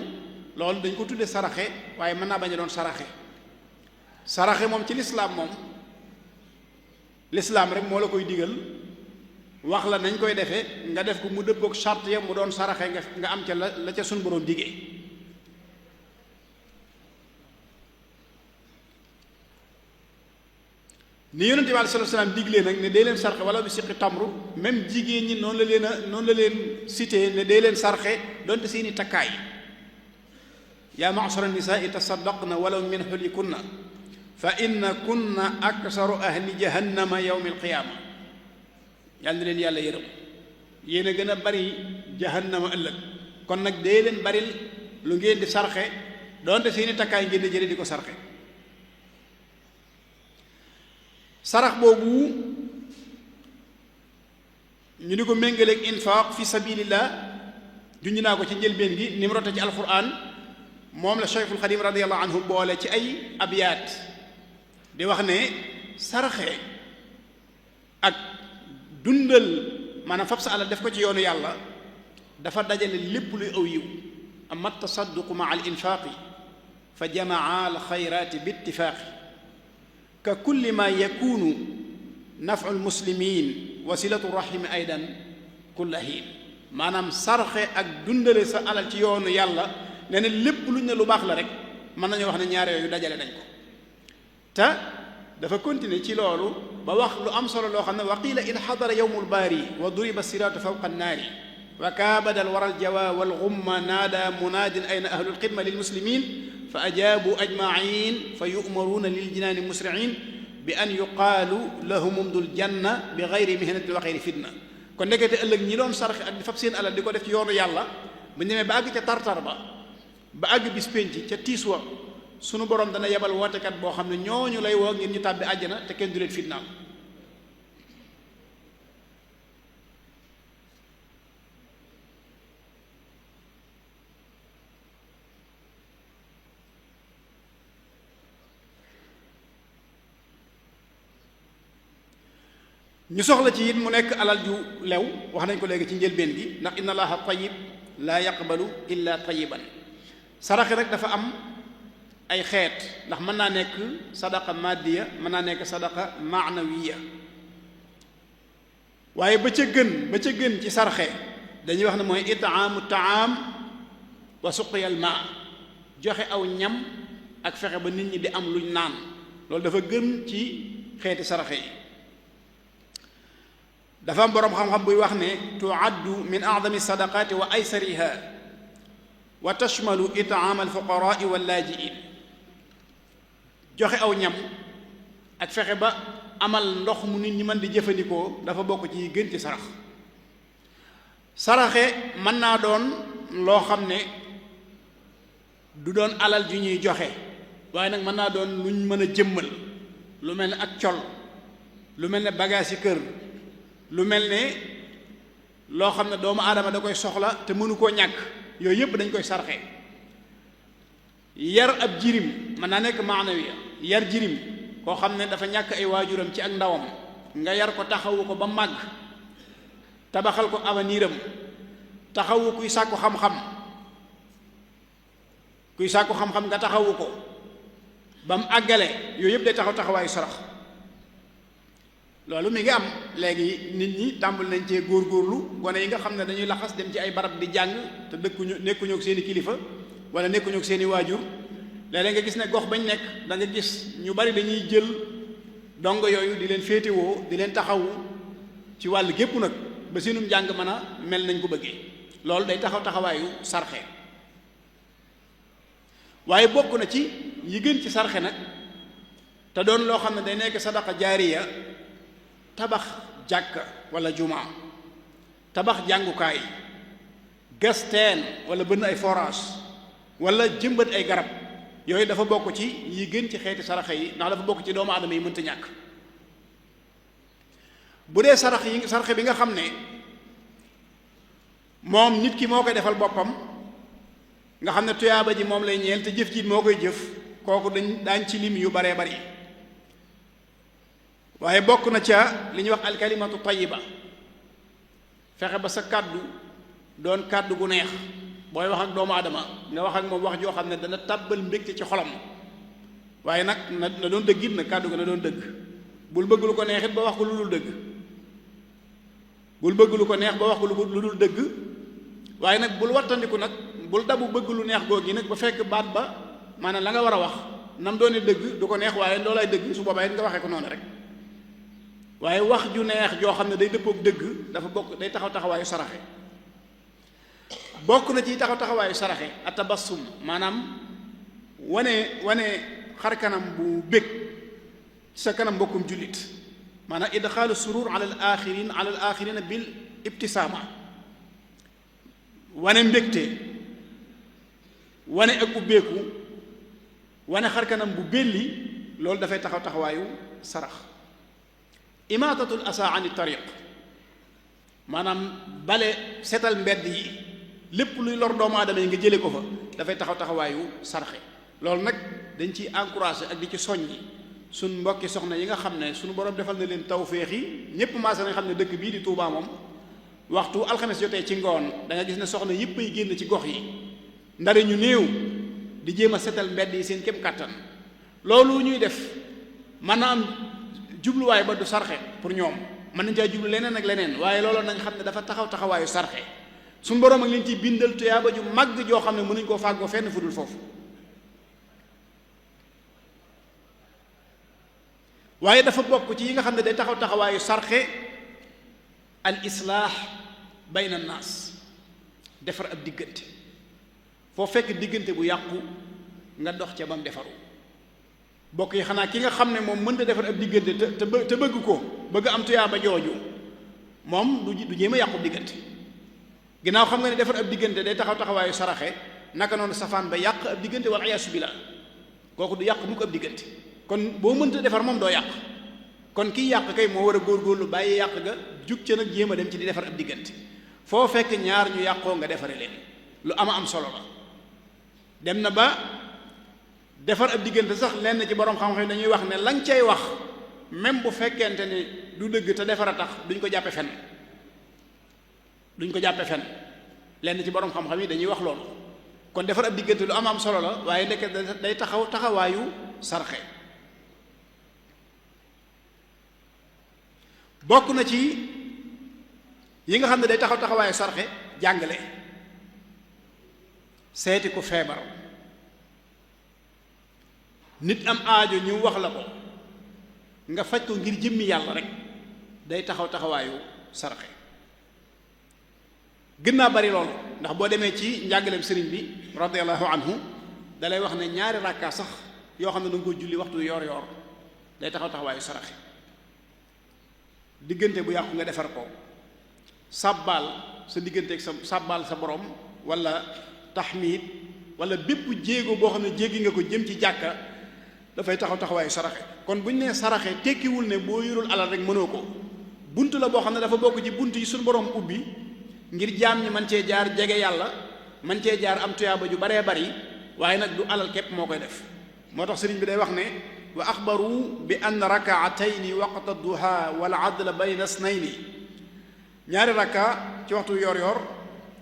loolu dañ ko tudde saraxe waaye mën naa bañ a doon saraxe moom ci lislaam rek moo la koy digal wax la nañ koy defee nga def ko mu dëppook charte ya mu doon saraxe nga am ca la ca sun boroom digee ni yonent bi alayhi salaam diglee nag ne dee leen sarxe wala bi siqi tamru même jigéen ñi noonu la leen cité ne dee leen sarxe donte seeni takkaay yaa ma'shara nisaa'i tasaddaqna walaw min hulikunna fa inna kunna aksaru ahli jahannama yawm alqiyaama yàlla na leen yàlla yërëm yéen a gën a bari jahannama ëllëg kon nag dee leen baril lu ngeen di sarxe donte seeni takkaay ngeen di jële di ko sarxe sarax boobu ñu di ko méngaleeg infaaq fi sabilillah junj naa ko ci njëlbeen gi ni mu rote ci alquran moom la Cheikhul Xadim radiyallahu anhu boole ci ay abyaat di wax ne saraxe ak dundal maanaam fab sa alal def ko ci yoonu yàlla dafa dajale lépp luy aw yiw amma tasadduqu ma al infaaqi fa jamaa al xayraati bi ittifaaqi ka kulli ma yakunu nafu almuslimin wasilatu rahimi aydan kulla hiin maanaam sarxe ak dundale sa alal ci yoonu yàlla nee na lépp luñ ne lu baax la rek mën nañu wax ne ñaar yooyu dajale nañ ko te dafa continuer ci loolu ba wax lu am solo loo xam ne wa qiila in xadara yowmu lbaari wa duriba siraatu fawqa annaari wa kaabada alwara aljawa walgumma naada munaadin ayna ahlu lxidma lilmuslimin fa ajaabu ajmain fa yu'maruuna liljinaani musriin bi an yuqaalu lahum umdul janna bi gayri mihnatin wa gayri fitna kon ndekete ëllëg ñi doon sarxe ak di fab seen alal di ko def ci yoonu yàlla bu ñu demee ba àgg ca tartar ba àgg bis pénc ca tiis wa sunu borom dana yebal wootekat boo xam ne ñooñu lay woo ngir ñu tàbbi àjjana te kenn du leen fitnaal ñu soxla ci it mu nekk alal ju lew wax nañ ko léegi ci njëlbeen gi ndax inna allaha tayyib laa yaqbalu illa tayyiban saraxe rek dafa am ay xeet ndax mën naa nekk sadaqa maddiya mën naa nekk sadaqa maanawiya waaye ba ca gën ci saraxe dañuy wax ne mooy itaamu taam wa suqiyal maa joxe aw ñam ak fexe ba nit ñi di am luñ naan loolu dafa gën ci xeeti saraxe yi dafa am boroom xam-xam buy wax ne tuaddu min a'zami sadaqaati wa aysariha wa tashmalu it'aam alfuqaraai wallaajiin joxe aw ñam ak fexe ba amal ndox mu nit ñi mën di jëfandikoo dafa bokk ci gën ci saraxe mën naa doon loo xam ne du doon alal ju ñuy joxe waaye nag mën naa doon luñ mën a jëmmal lu mel ne ak col lu mel ne bagage yi kër lu mel ne loo xam ne doomu aadama da koy soxla te mënu koo ñàkk yooyu yëpp dañ koy sarxe yar ab jirim mën naa nekk maanawiya yar jirim koo xam ne dafa ñàkk ay waajuram ci ak ndawam nga yar ko taxawu ko ba màgg tabaxal ko aveniram taxawu kuy sàkku xam-xam nga taxawu ko ba mu àggale yooyu yëpp day taxawaayu sarax loolu mi ngi am léegi nit ñi tàmbal nañ cee góorgóorlu gone yi nga xam ne dañuy laxas dem ci ay barab di jàng te nekkuñu ak seeni kilifa wala nekkuñu ak seeni waajur léeg-léeg nga gis ne gox bañ nekk da nga gis ñu bari dañuy jël dongo yooyu di leen féetewoo di leen taxawu ci wàll gépp nag ba seenum njàng mën a mel nañ ko bëggee loolu day taxawaayu sarxe waaye bokk na ci yi gën ci sarxe nag te doon loo xam ne day nekk sadaqa jaariya tabax jàkka wala jumaa tabax jàngukaay gas teen wala bënn ay forage wala jëmbat ay garab yooyu dafa bokk ci yi gën ci xeeti saraxa yi ndax dafa bokk ci doomu aadama yi mënta ñàkk bu dee saraxe bi nga xam ne moom nit ki moo koy defal boppam nga xam ne tuyaaba ji moom lay ñeel te jëf ji moo koy jëf kooku daañ ci lim yu baree bari waaye bokk na ca li ñuy wax alkalimatu tayiba fexe ba sa kàddu doon kàddu gu neex booy wax ak doomu aadama nga wax ak moom wax joo xam ne dana tàbbal mbégte ci xolam waaye nag na doon dëgg it nag kàddu ga na doon dëgg bul bëgg lu ko neex it ba wax ko lu dul dëgg bul bëgg lu ko neex ba wax ko lu dul dëgg waaye nag bul wattandiku nag bul dabu bëgg lu neex googi nag ba fekk baat ba maanaam la nga war a wax nam doone dëgg du ko neex waaye loolay dëgg su boobaa it nga waxee ko noonu rek waaye wax ju neex joo xam ne day dëppook dëgg dafa bokk day taxaw taxawaayu saraxe bokk na ci taxawaayu saraxe atabassum maanaam wane xar kanam bu bég ci sa kanam mbokkum jullit maanaam idxaalu surur ala al axirina bil ibtisaama wane mbégte wane ak ubbeeku wane xar kanam bu belli loolu dafay taxawaayu sarax imaatatul asa ani tariq maanaam bale setal mbedd yi lépp luy lor doomu aadama yi nga jële ko fa dafay taxawaayu sarxe loolu nag dañ ciy encouragé ak di ci soññi suñ mbokki soxna yi nga xam ne suñu borom defal na leen tawféex yi ñépp maase nañ xam ne dëkk bii di Touba moom waxtu alxames jotee ci ngoon da nga gis ne soxna yépp ay génn ci gox yi ndare ñu néew di jéem a setal mbedd yi seen kem kàttan loolu ñuy def maanaam jubluwaay ba du sarxe pour ñoom mën nañ caa jublu leneen ak leneen waaye loolu nañ xam ne dafa taxawaayu sarxe suñu borom ak leen ciy bindal tuyaaba ju màgg joo xam ne mënuñ koo fàggoo fenn fu dul foofu waaye dafa bokk ci yi nga xam ne day taxawaayu sarxe al islaax bayna naas defar ab diggante foo fekk diggante bu yàqu nga dox ca bam defaru bokk yi xanaa ki nga xam ne moom mënta defar ab diggante te bëgg ko bëgg am tuyaaba jooju moom du jéem a yàqu diggante ginnaaw xam nga ne defar ab diggante day taxawaayu saraxe naka noonu safaan ba yàq ab diggante wala ayaasu billah kooku du yàq mu ko ab diggante kon boo mënta defar moom doo yàq kon kiy yàq kay moo war a góorgóorlu bàyyi yàq ga jug ca nag jéem a dem ci di defar ab diggante foo fekk ñaar ñu yàqoo nga defare leen lu am solo la dem na ba defar ab diggante sax lenn ci borom xam-xam dañuy wax ne lañ cay wax même bu fekkente ni du dëgg te defar a tax duñ ko jàppe fen lenn ci borom xam-xam yi dañuy wax loolu kon defar ab diggante lu am solo la waaye ndekk day taxawaayu sarxe bokk na ci yi nga xam ne day taxawaayu sarxe jàngale seeti ku feebar nit am aajo ñu wax la ko nga faj ko ngir jëmmi yàlla rek day taxawaayu sarxe gën naa bari loolu ndax boo demee ci njàngaleem sëriñ bi radiyallahu anhu dalay wax ne ñaari rakka sax yoo xam ne da nga ko julli waxtu yoor day taxawaayu saraxe diggante bu yàqu nga defar ko sàbbaal sa diggante ak sa sàbbaal sa borom wala taxmiid wala bépp jéego boo xam ne jéggi nga ko jëm ci jàkka dafay taxawaayu saraxe kon bu ñu nee saraxe tekkiwul ne boo yorul alal rek mënoo ko bunt la boo xam ne dafa bokk ci bunt yi suñu borom ubbi ngir jaam ñi man cee jaar jege yàlla man cee jaar am tuyaaba ju baree bari waaye nag du alal képp moo koy def moo tax sëriñ bi day wax ne wa axbaru bi ann rakaatayni waqta duha wal adla bayna snayni ñaari rakka ci waxtu yor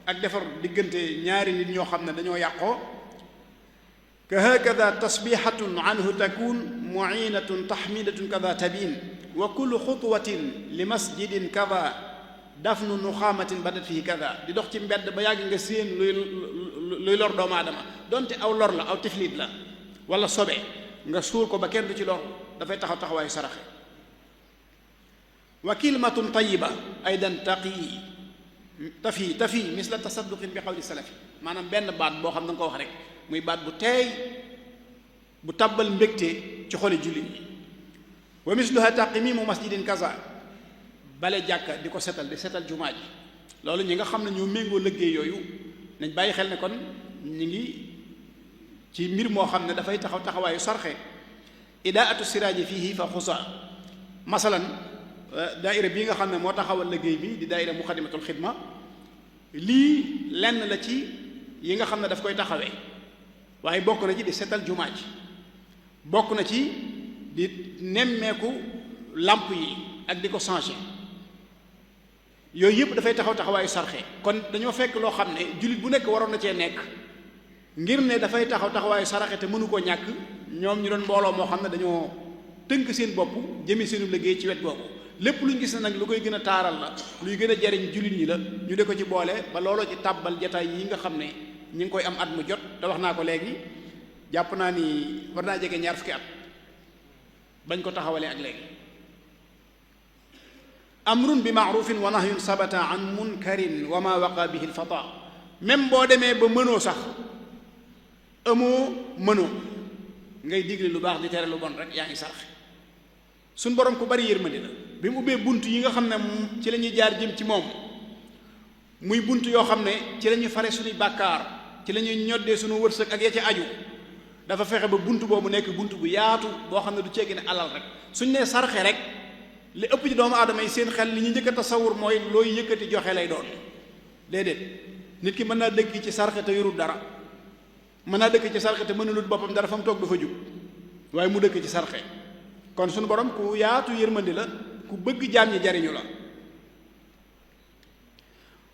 ak defar diggante ñaari nit ñoo xam ne dañoo yàqoo ka hakada tasbihatun anhu takun muinatun tahmidatun kada tabin wa kullu xutwatin li masjidin kada dafnu nuxaamatin badat fii kada di dox ci mbedd ba yàgg nga séen luy lor doomu aadama donte aw lor la aw tiflit la wala sobe nga suul ko ba kenn du ci lor dafay taxawaayu saraxe wa kalimatun tayiba aydan tafi misla tasadduqin bi qawli salafi maanaam benn baat boo xam ne nga ko wax rek muy baat bu teey bu tàbbal mbégte ci xoli jullit ñi wa misluha taqimimu masjidin kaza bale jàkka di ko setal di setal jumaa ji loolu ñi nga xam ne ñoo méngoo liggéey yooyu nañ bàyyi xel ne kon ñi ngi ci mbir moo xam ne dafay taxawaayu sarxe idaatu siraaji fiihi fa xusa masalan daaira bii nga xam ne moo taxawal liggéey bi di daaira muxaddamatul xidma lii lenn la ci yi nga xam ne daf koy taxawee waaye bokk na ci di setal jumaa ji bokk na ci di nemmeeku làmp yi ak di ko changer yooyu yëpp dafay taxaw taxawaayu sarxe kon dañoo fekk loo xam ne jullit bu nekk waroon na cee nekk ngir ne dafay taxaw taxawaayu saraxe te mënu koo ñàkk ñoom ñu doon mbooloo moo xam ne dañoo tënk seen bopp jëme seenu liggéey ci wet boobu lépp lu ñu gis ne nag lu koy gën a taaral la luy gën a jariñ jullit ñi la ñu de ko ci boole ba looloo ci tàbbal jataay yi nga xam ne ñi ngi koy am at mu jot te wax naa ko léegi jàpp naa ni war naa jege ñaar fukki at bañ ko taxawalee ak léegi amrun bi maarufin wa nahyun sabata an munkarin wa ma waqa bihi lfata même boo demee ba mënoo sax mënoo ngay digle lu baax di tere lu bon rek yaa ngi sarxe suñ borom ku bari yërmande la bi mu ubbee bunt yi nga xam ne ci la ñuy jaar jëm ci moom muy bunt yoo xam ne ci la ñuy fare suñuy bàkkaar ci la ñuy ñoddee suñu wërsëg ak ya ci aju dafa fexe ba bunt boobu nekk bunt bu yaatu boo xam ne du ceegi ne alal rek suñ nee sarxe rek li ëpp ci doomu aadama yi seen xel li ñu njëkk a tasawur mooy looy yëkkati joxe lay doon déedéet nit ki mën naa dëkk ci sarxe te yorul dara mën naa dëkk ci sarxe te mënulut boppam dara fa mu toog dafa jug waaye mu dëkk ci sarxe kon suñu borom ku yaatu yërmandi la ku bëgg jaam ñi jariñu la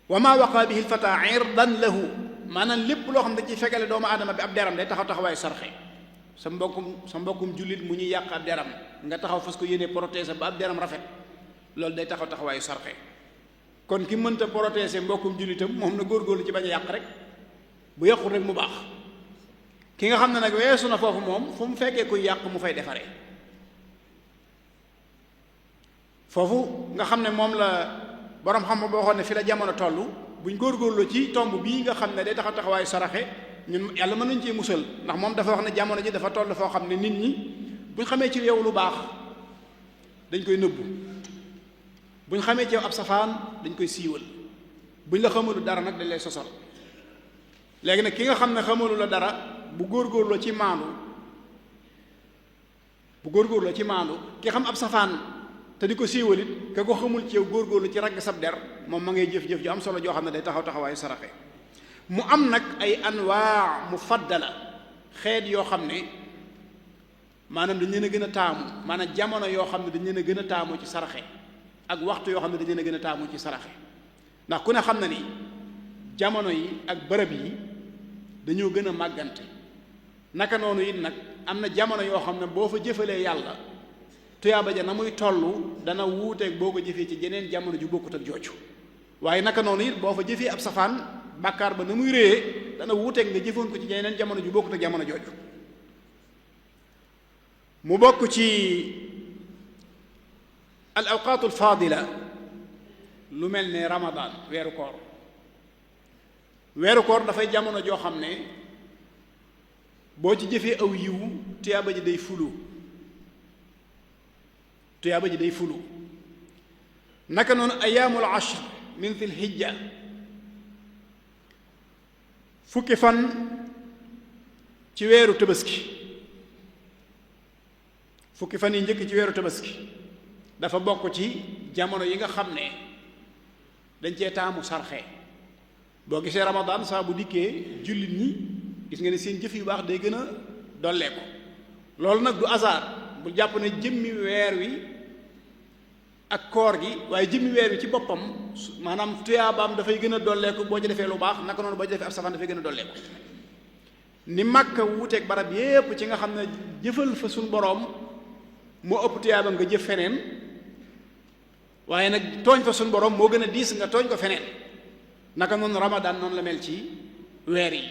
wa ma waqa bihi lfata irdan lahu maanaam lépp loo xam ne da ciy fegale doomu aadama bi ab deram day taxaw taxawaayu sarxe sa mbokkum jullit mu ñuy yàq ab deram nga taxaw fas ko yéene protéger ba ab deram rafet loolu day taxaw taxawaayu sarxe kon ki mënta protéger mbokkum jullitam moom na góorgóorlu ci bañ a yàq rek bu yàqul rek mu baax ki nga xam ne nag weesu na foofu moom fu mu fekkee kuy yàq mu fay defaree foofu nga xam ne moom la borom xam boo xoon ne fi la jamono toll buñ góorgóorlu ci tomb bii nga xam ne day taxaw taxawaayu saraxe ñun yàlla mën nañu cee musal ndax moom dafa wax ne jamono ji dafa toll foo xam ne nit ñi buñ xamee ci yow lu baax dañ koy nëbbu buñ xamee ci yow ab safaan dañ koy siiwal buñ la xamalu dara nag dañ lay sosal léegi nag ki nga xam ne xamalu la dara bu góorgóorloo ci maandu ki xam ab safaan te di ko siiwalit ka ko xamul ci yow góorgóorlu ci ragg sab der moom ma ngay jëf-jëf ju am solo joo xam ne day taxaw taxawaayu saraxe mu am nag ay anwaa mufaddala xeet yoo xam ne maanaam dañ leen a gën a taamu maanaam jamono yoo xam ne dañ leen a gën a taamu ci saraxe ak waxtu yoo xam ne dañ leen a gën a taamu ci saraxe ndax ku ne xam na ni jamono yi ak bërëb yi dañoo gën a màggante naka noonu it nag am na jamono yoo xam ne boo fa jëfalee yàlla tuyaaba ja na muy toll dana wuuteeg boo ko jëfee ci jeneen jamono ju bokkut ak jooju waaye naka noonu it boo fa jëfee ab safaan bàkkaar ba na muy réyee dana wuuteeg nga jëfoon ko ci jeneen jamono ju bokkut ak jamono jooju mu bokk ci al awqaatul faadila lu mel ne ramadaan weeru koor dafay jamono joo xam ne boo ci jëfee aw yiwu tuyaaba ji day fulu naka noonu ayaamul ashr min dhil hijja fukki fan ci weeru tabaski fukki fan yi njëkk ci weeru tabaski dafa bokk ci jamono yi nga xam ne dañ cee taamu sarxe boo gisee ramadaan saa bu dikkee jullit ñi gis nga ne seen jëf yu baax day gën a dollee ko loolu nag du hasard bu jàpp ne jëmmi weer wi ak koor gi waaye jëmmi weer wi ci boppam maanaam tuyaabaam dafay gën a dolleeku boo ci defee lu baax naka noonu boo ci defee ab safaan dafay gën a dolleeku ni Makka wuuteeg barab yépp ci nga xam ne jëfal fa suñ boroom moo ëpp tuyaabam nga jëf feneen waaye nag tooñ fa suñ boroom moo gën a diis nga tooñ ko feneen naka noonu ramadaan noonu la mel ci weer yi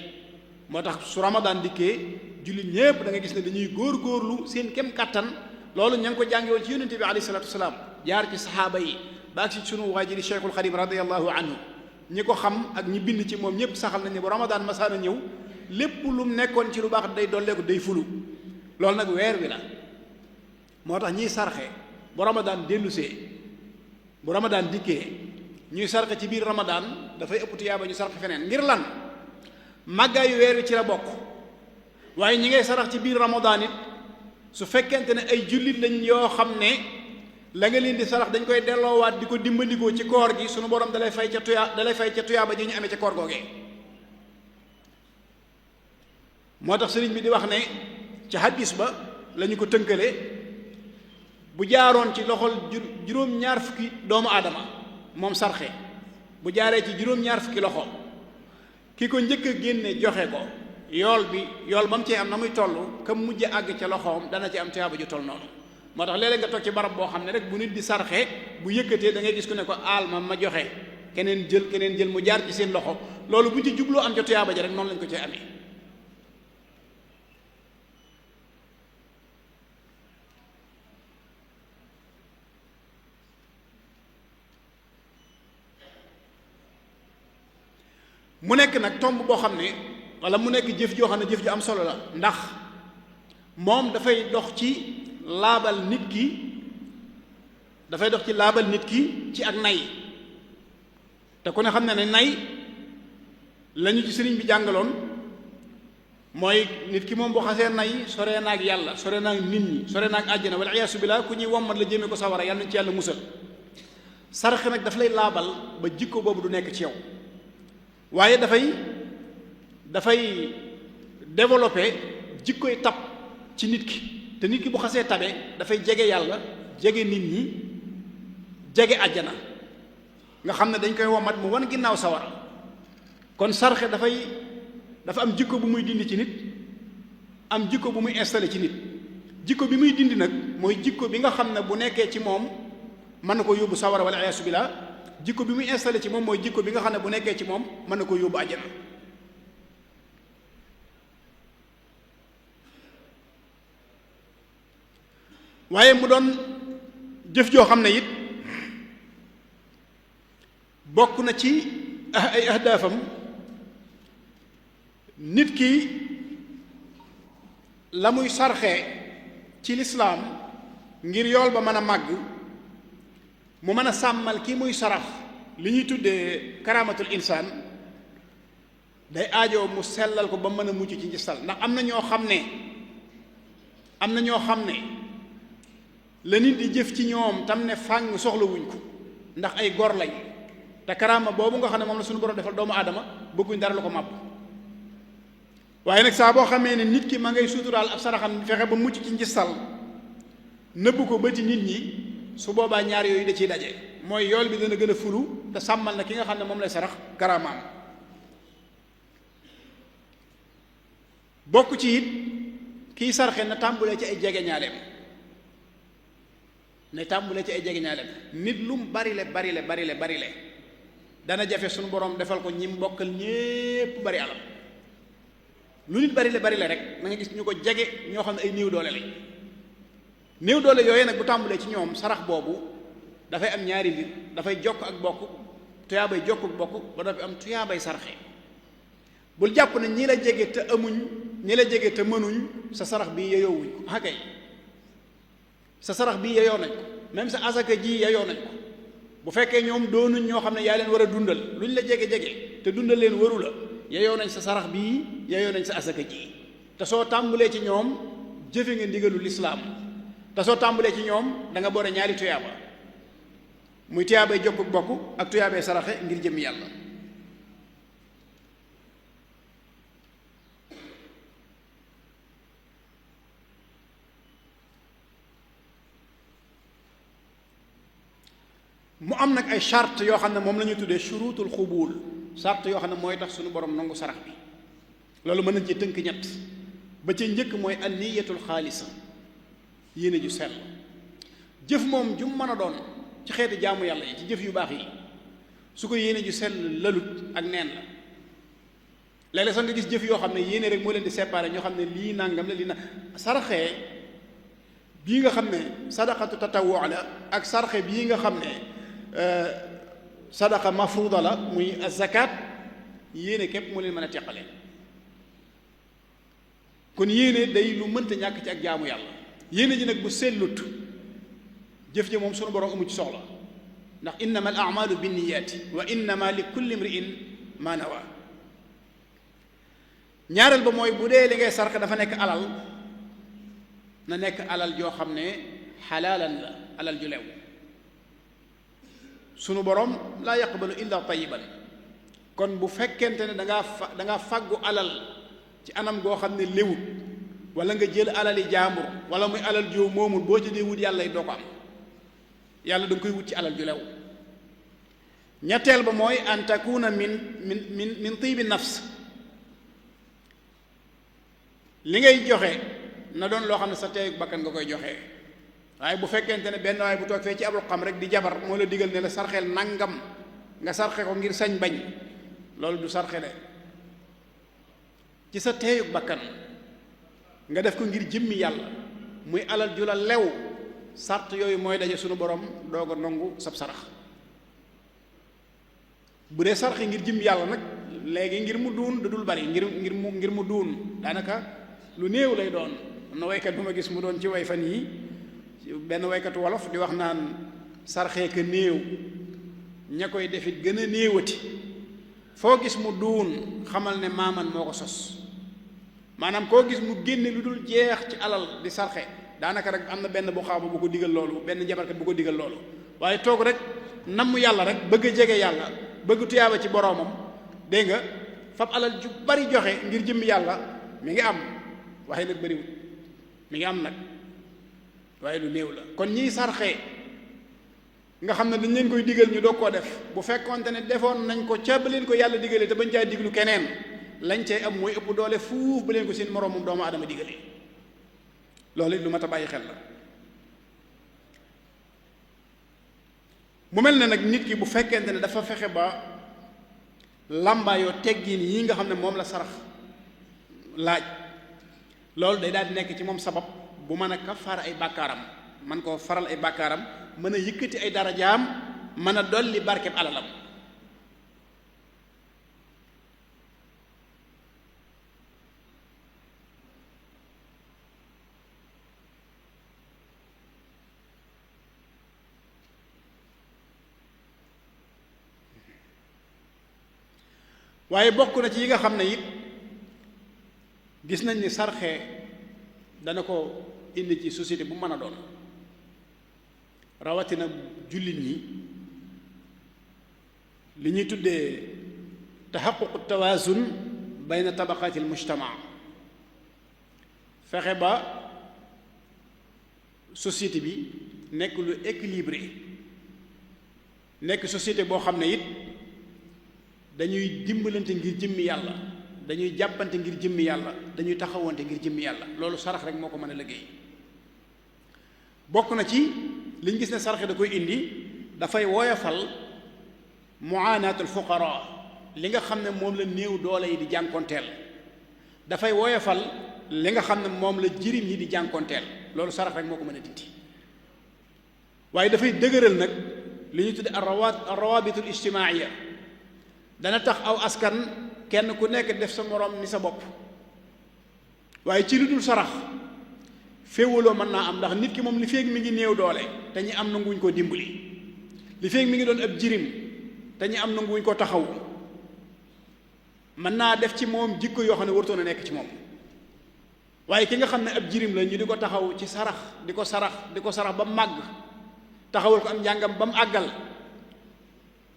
moo tax su ramadaan dikkee jullit ñépp da nga gis ne dañuy góor-góorlu seen kem kàttan loolu ña ngi ko jànge woon ci yonente bi alayhi salaatu wasalaam jaar ci saxaaba yi ba ak si sunu waajiri cheikhul xadim radiallahu anhu ñi ko xam ak ñi bind ci moom ñépp saxal nañ ne bu ramadaan masaana ñëw lépp lu mu nekkoon ci lu baax day dolleeku day fulu loolu nag weer wi la moo tax ñiy sarxe bu ramadaan dellusee bu ramadaan dikkee ñuy sarxe ci biir ramadaan dafay ëpp tuyaaba ñu sarxe feneen ngir lan màggaayu weer wi ci la bokk waaye ñi ngay sarax ci biir ramadaan it su fekkente ne ay jullit lañ yoo xam ne la nga leen di sarax dañ koy delloowaat di ko dimbandikoo ci koor gi sunu borom dalay fay ca tuyaaba ji ñu amee ca koor googee moo tax sëriñ bi di wax ne ci hadis ba la ñu ko tënkale bu jaaroon ci loxol juróom-ñaar fukki doomu aadama moom sarxe bu jaaree ci juróom-ñaar fukki loxo ki ko njëkk a génne joxe ko yool ba mu cee am na muy toll kam mujj àgg ca loxoom dana ci am tuyaaba ju toll noonu. moo tax léeg-léeg nga toog ci barab boo xam ne rek bu nit di sarxe bu yëkkatee da ngay gis ku ne ko aal ma joxe keneen jël mu jaar ci seen loxo loolu bu ñu ci jubloo am ca tuyaaba ja rek noonu lañ ko cee amee. mu nekk nag tomb boo xam ne wala mu nekk jëf joo xam ne jëf ju am solo la ndax moom dafay dox ci laabal nit ki ci ak nay te ku ne xam ne ne nay lañu ci sëriñ bi jàngaloon mooy nit ki moom boo xasee nay sore naag yàlla sore naag nit ñi sore naag àjjana wala iyaasu billaah ku ñuy wommat la jëmee ko sawara yàlla nañ ci yàlla musal. saraxe nag daf lay laabal ba jikko boobu du nekk ci yow waaye dafay développer jikkoy tab ci nit ki te nit ki bu xasee tabe dafay jege yàlla jege nit ñi jege àjjana nga xam ne dañ koy womat mu wan ginnaaw sawara kon sarxe dafa am jikko bu muy dindi ci nit am jikko bu muy installé ci nit jikko bi muy dindi nag mooy jikko bi nga xam ne bu nekkee ci moom mën na ko yóbbu sawara wala iyaasu billaah jikko bi muy installé ci moom mooy jikko bi nga xam ne bu nekkee ci moom mën na ko yóbbu àjjana. waaye mu doon jëf joo xam ne it bokk na ci ay ahdaafam nit ki la muy sarxe ci lislaam ngir yool ba mën a màgg mu mën a sàmmal ki muy sarax li ñuy tuddee karaamatul insaan day aajoo mu sellal ko ba mën a mucc ci njistal ndax am na ñoo xam ne la nit di jëf ci ñoom tam ne fàng soxlawuñ ko ndax ay gor lañ te karaama boobu nga xam ne moom la suñu borom defal doomu aadama bëgguñ dara lu ko màbb waaye nag saa boo xamee ne nit ki ma ngay suturaal ab saraxam fexe ba mucc ci njistal nëbb ko bëti nit ñi su boobaa ñaar yooyu da ciy daje mooy yool bi dana gën a fulu te sàmmal na ki nga xam ne moom lay sarax karaamaam bokk ci it kiy sarxe na tàmbulee ci ay jegeñaaleem nit lu mu barile dana jafe suñu borom defal ko ñi mbokkal ñépp bari alal lu nit barile rek da nga gis ñu ko jege ñoo xam ne ay néew doole lañ néew doole yooyu nag bu tàmbulee ci ñoom sarax boobu dafay am ñaari mbir dafay jokk ak bokk tuyaabay jokk ak bokk ba dafay am tuyaabay sarxe bul jàpp ne ñi la jege te amuñ ñi la jege te mënuñ sa sarax bii yeyoowuñ ko akay sa sarax bii yeyoo nañ ko même sa asaka ji yeyoo nañ ko bu fekkee ñoom doonuñ ñoo xam ne yaa leen war a dundal luñ la jege-jege te dundal leen waru la yeyoo nañ sa sarax bii yeyoo nañ sa asaka ji te soo tàmbulee ci ñoom jëfe nga ndigalu lislaam te soo tàmbulee ci ñoom da nga boole ñaari tuyaaba muy tuyaabay jokk bokk ak tuyaabay saraxe ngir jëm yàlla. mu am nag ay charte yoo xam ne moom la ñuy tuddee shurutul xubul charte yoo xam ne mooy tax suñu borom nangu sarax bi loolu mën nañ ci tënk ñett ba ci njëkk mooy an niyatul xaalisa yéene ju sell jëf moom ju mën a doon ci xeeti jaamu yàlla yi ci jëf yu baax yi su ko yéene ju sell lalut ak neen la léeg-léeg sax nga gis jëf yoo xam ne yéene rek moo leen di séparé ñoo xam ne lii nangam la lii na saraxee bii nga xam ne sadaqatu tatawwu la ak sarxe bii nga xam ne sadaqa mafruda la muy zakat yéene képp moo leen mën a teqale kon yéene day lu mënta ñàkk ci ak jaamu yàlla yéene ji nag bu sellut jëf ji moom sunu borom amu ci soxla ndax innama al a'malu binniyaati wa innama li kulli imri'in ma nawa ñaareel ba mooy bu dee li ngay sarxe dafa nekk alal na nekk alal joo xam ne xalaalan la alal ju lew sunu borom laa yaqbalu illa tayiban kon bu fekkente ne da ngaa fàggu alal ci anam goo xam ne léwut wala nga jël alali jaambur wala muy alal joo moomul boo ci dee wut yàlla doo ko am yàlla da nga koy wut ci alal ju lew ñetteel ba mooy an takuna min tibi nafs, li ngay joxe na doon loo xam ne sa teeyug bakkan nga koy joxe. waaye bu fekkente ne benn waaye bu toog fee ci abul xam rek di jabar moo la digal ne la sarxeel nangam nga sarxe ko ngir sañ bañ, loolu du sarxe de. ci sa teeyug bakkan nga def ko ngir jëmmi yàlla, muy alal ju la lew, sart yooyu mooy daje sunu borom doog a nangu sab sarax. bu dee sarxe ngir jëmmi yàlla nag léegi ngir mu duun da dul bari, ngir mu duun daanaka lu néew lay doon. am na waykat bu ma gis mu doon ci way fan yi benn waykatu wolof di wax naan sarxee ka néew, ña koy defit gën a néewati, foo gis mu duun xamal ne maaman moo ko sos. maanaam koo gis mu génne lu dul jeex ci alal di sarxe daanaka rek am na benn bu xaaba bu ko digal loolu, benn jabarkat bu ko digal loolu. waaye toog rek namm yàlla rek bëgg a jege yàlla, bëgg tuyaaba ci boroomam, dégg nga fab alal ju bari joxe ngir jëmmi yàlla mi ngi am, waaye nag bariwul. mi ngi am nag waaye lu néew la. kon ñiy sarxe nga xam ne dañ leen koy digal ñu doog koo def, bu fekkonte ne defoon nañ ko ca ba leen ko yàlla digalee te bañ caa diglu keneen, lañ cay am mooy ëpp doole fuuf ba leen ko seen moroomum doomu aadama digalee. loolu it lu mat a bàyyi xel la. mu mel ne nag nit ki bu fekkente ne dafa fexe ba làmbaayoo teggin yi nga xam ne moom la sarax laaj, loolu day daal di nekk ci moom sabab bu mën a kafaara ay bàkkaaram, man koo faral ay bàkkaaram, mën a yëkkati ay darajaam, mën a dolli barkeb alalam. waaye bokk na ci yi nga xam ne it gis nañ ni sarxe dana ko indi ci société bu mën a doon, rawatina jullit ñi, li ñuy tuddee taxaququ tawaasun bayna tabaqaati almujtamaa. fexe ba société bi nekk lu équilibré, nekk société boo xam ne it dañuy dimbalante ngir jëmmi yàlla, dañuy jàppante ngir jëmmi yàlla, dañuy taxawante ngir jëmmi yàlla. loolu sarax rek moo ko mën a liggéey. bokk na ci liñ gis ne sarax da koy indi, dafay woyofal muaanaatul fuqara, li nga xam ne moom la néew doole yi di jànkonteel, dafay woyofal li nga xam ne moom la jirim yi di jànkonteel. loolu sarax rek moo ko mën a dindi. waaye dafay dëgëral nag li ñu tudde arrawaabitul ijtimaaiya, dana tax aw askan kenn ku nekk def sa moroom ni sa bopp. waaye ci lu dul sarax féewaloo mën naa am, ndax nit ki moom li feeg mi ngi néew doole te ñi am nanguwuñ koo dimbali, li feeg mi ngi doon ab jirim te ñi am nanguwuñ koo taxaw, mën naa def ci moom jikko yoo xam ne warutoon a nekk ci moom. waaye ki nga xam ne ab jirim la ñu di ko taxaw ci sarax, di ko sarax ba mu màgg, taxawal ko am njàngam ba mu àggal,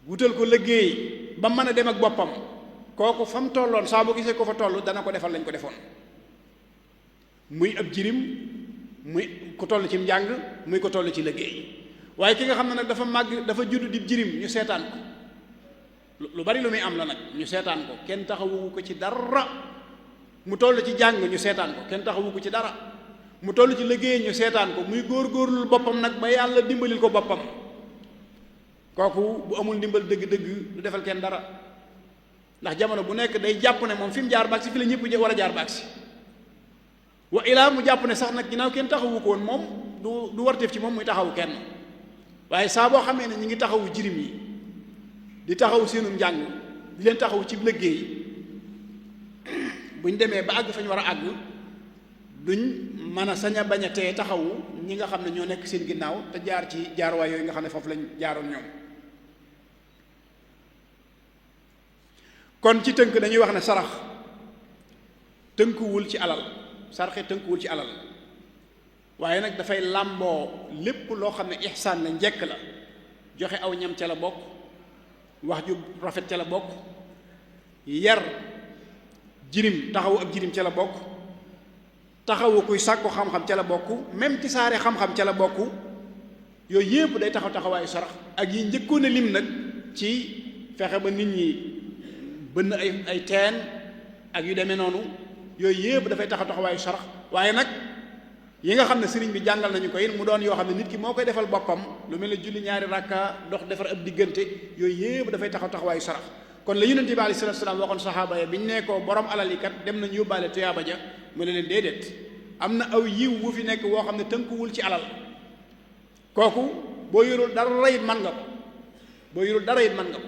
wutal ko liggéey ba mën a dem ak boppam, kooku fa mu tolloon saa bu gisee ko fa toll dana ko defal lañ ko defoon. muy ab jirim, muy ko toll ci njàng, muy ko toll ci liggéey. waaye ki nga xam ne nag dafa màgg, dafa judd di jirim, ñu seetaan ko, lu bari lu muy am la nag, ñu seetaan ko, kenn taxawu ko ci dara. mu toll ci jàng ñu seetaan ko, kenn taxawu ko ci dara. mu toll ci liggéey ñu seetaan ko, muy góor-góorlu boppam nag ba yàlla dimbalil ko boppam. kooku bu amul ndimbal dëgg-dëgg du defal kenn dara, ndax jamono bu nekk day jàpp ne moom fi mu jaar baag si fi la ñëpp war a jaar baag si. wa ilaa mu jàpp ne sax nag ginnaaw kenn taxawu ko woon moom du warteef ci moom muy taxawu kenn. waaye saa boo xamee ne ñi ngi taxawu jirim yi, di taxawu seenu njàng, di leen taxawu ci liggéey, buñ demee ba àgg fa ñu war a àgg duñ mën a sañ a bañ a tee taxawu ñi nga xam ne ñoo nekk seen ginnaaw te jaar ci jaarwaay yooyu nga xam ne foofu lañ jaaroon ñoom. kon ci tënk dañuy wax ne sarax tënkuwul ci alal, sarxe tënkuwul ci alal, waaye nag dafay làmboo lépp loo xam ne ihsaan la, njekk la. joxe aw ñam ca la bokk, wax ju rafet ca la bokk, yar jirim, taxawu ak jirim ca la bokk, taxawu kuy sàkku xam-xam ca la bokk, même ci saare xam-xam ca la bokk. yooyu yépp day taxawaayu sarax. ak yi njëkkoon a lim nag ci fexe ba nit ñi bënn ay teen ak yu demee noonu yooyu yëpp dafay tax a taxawaayu sarax waaye nag yi nga xam ne sëriñ bi jàngal nañu ko it mu doon yoo xam ne nit ki moo koy defal boppam lu mel ne julli ñaari rakka dox defar ab diggante yooyu yëpp dafay tax a taxawaayu sarax kon la yonent bi alayhi salaatu salaam waxoon saxaaba ya bi ñu ne ko borom alal yi kat dem nañu yóbbaale tuyaaba ja mu ne leen déedéet am na aw yiw wu fi nekk woo xam ne tënkuwul ci alal kooku boo yorul dara it man nga ko boo yorul dara it man nga ko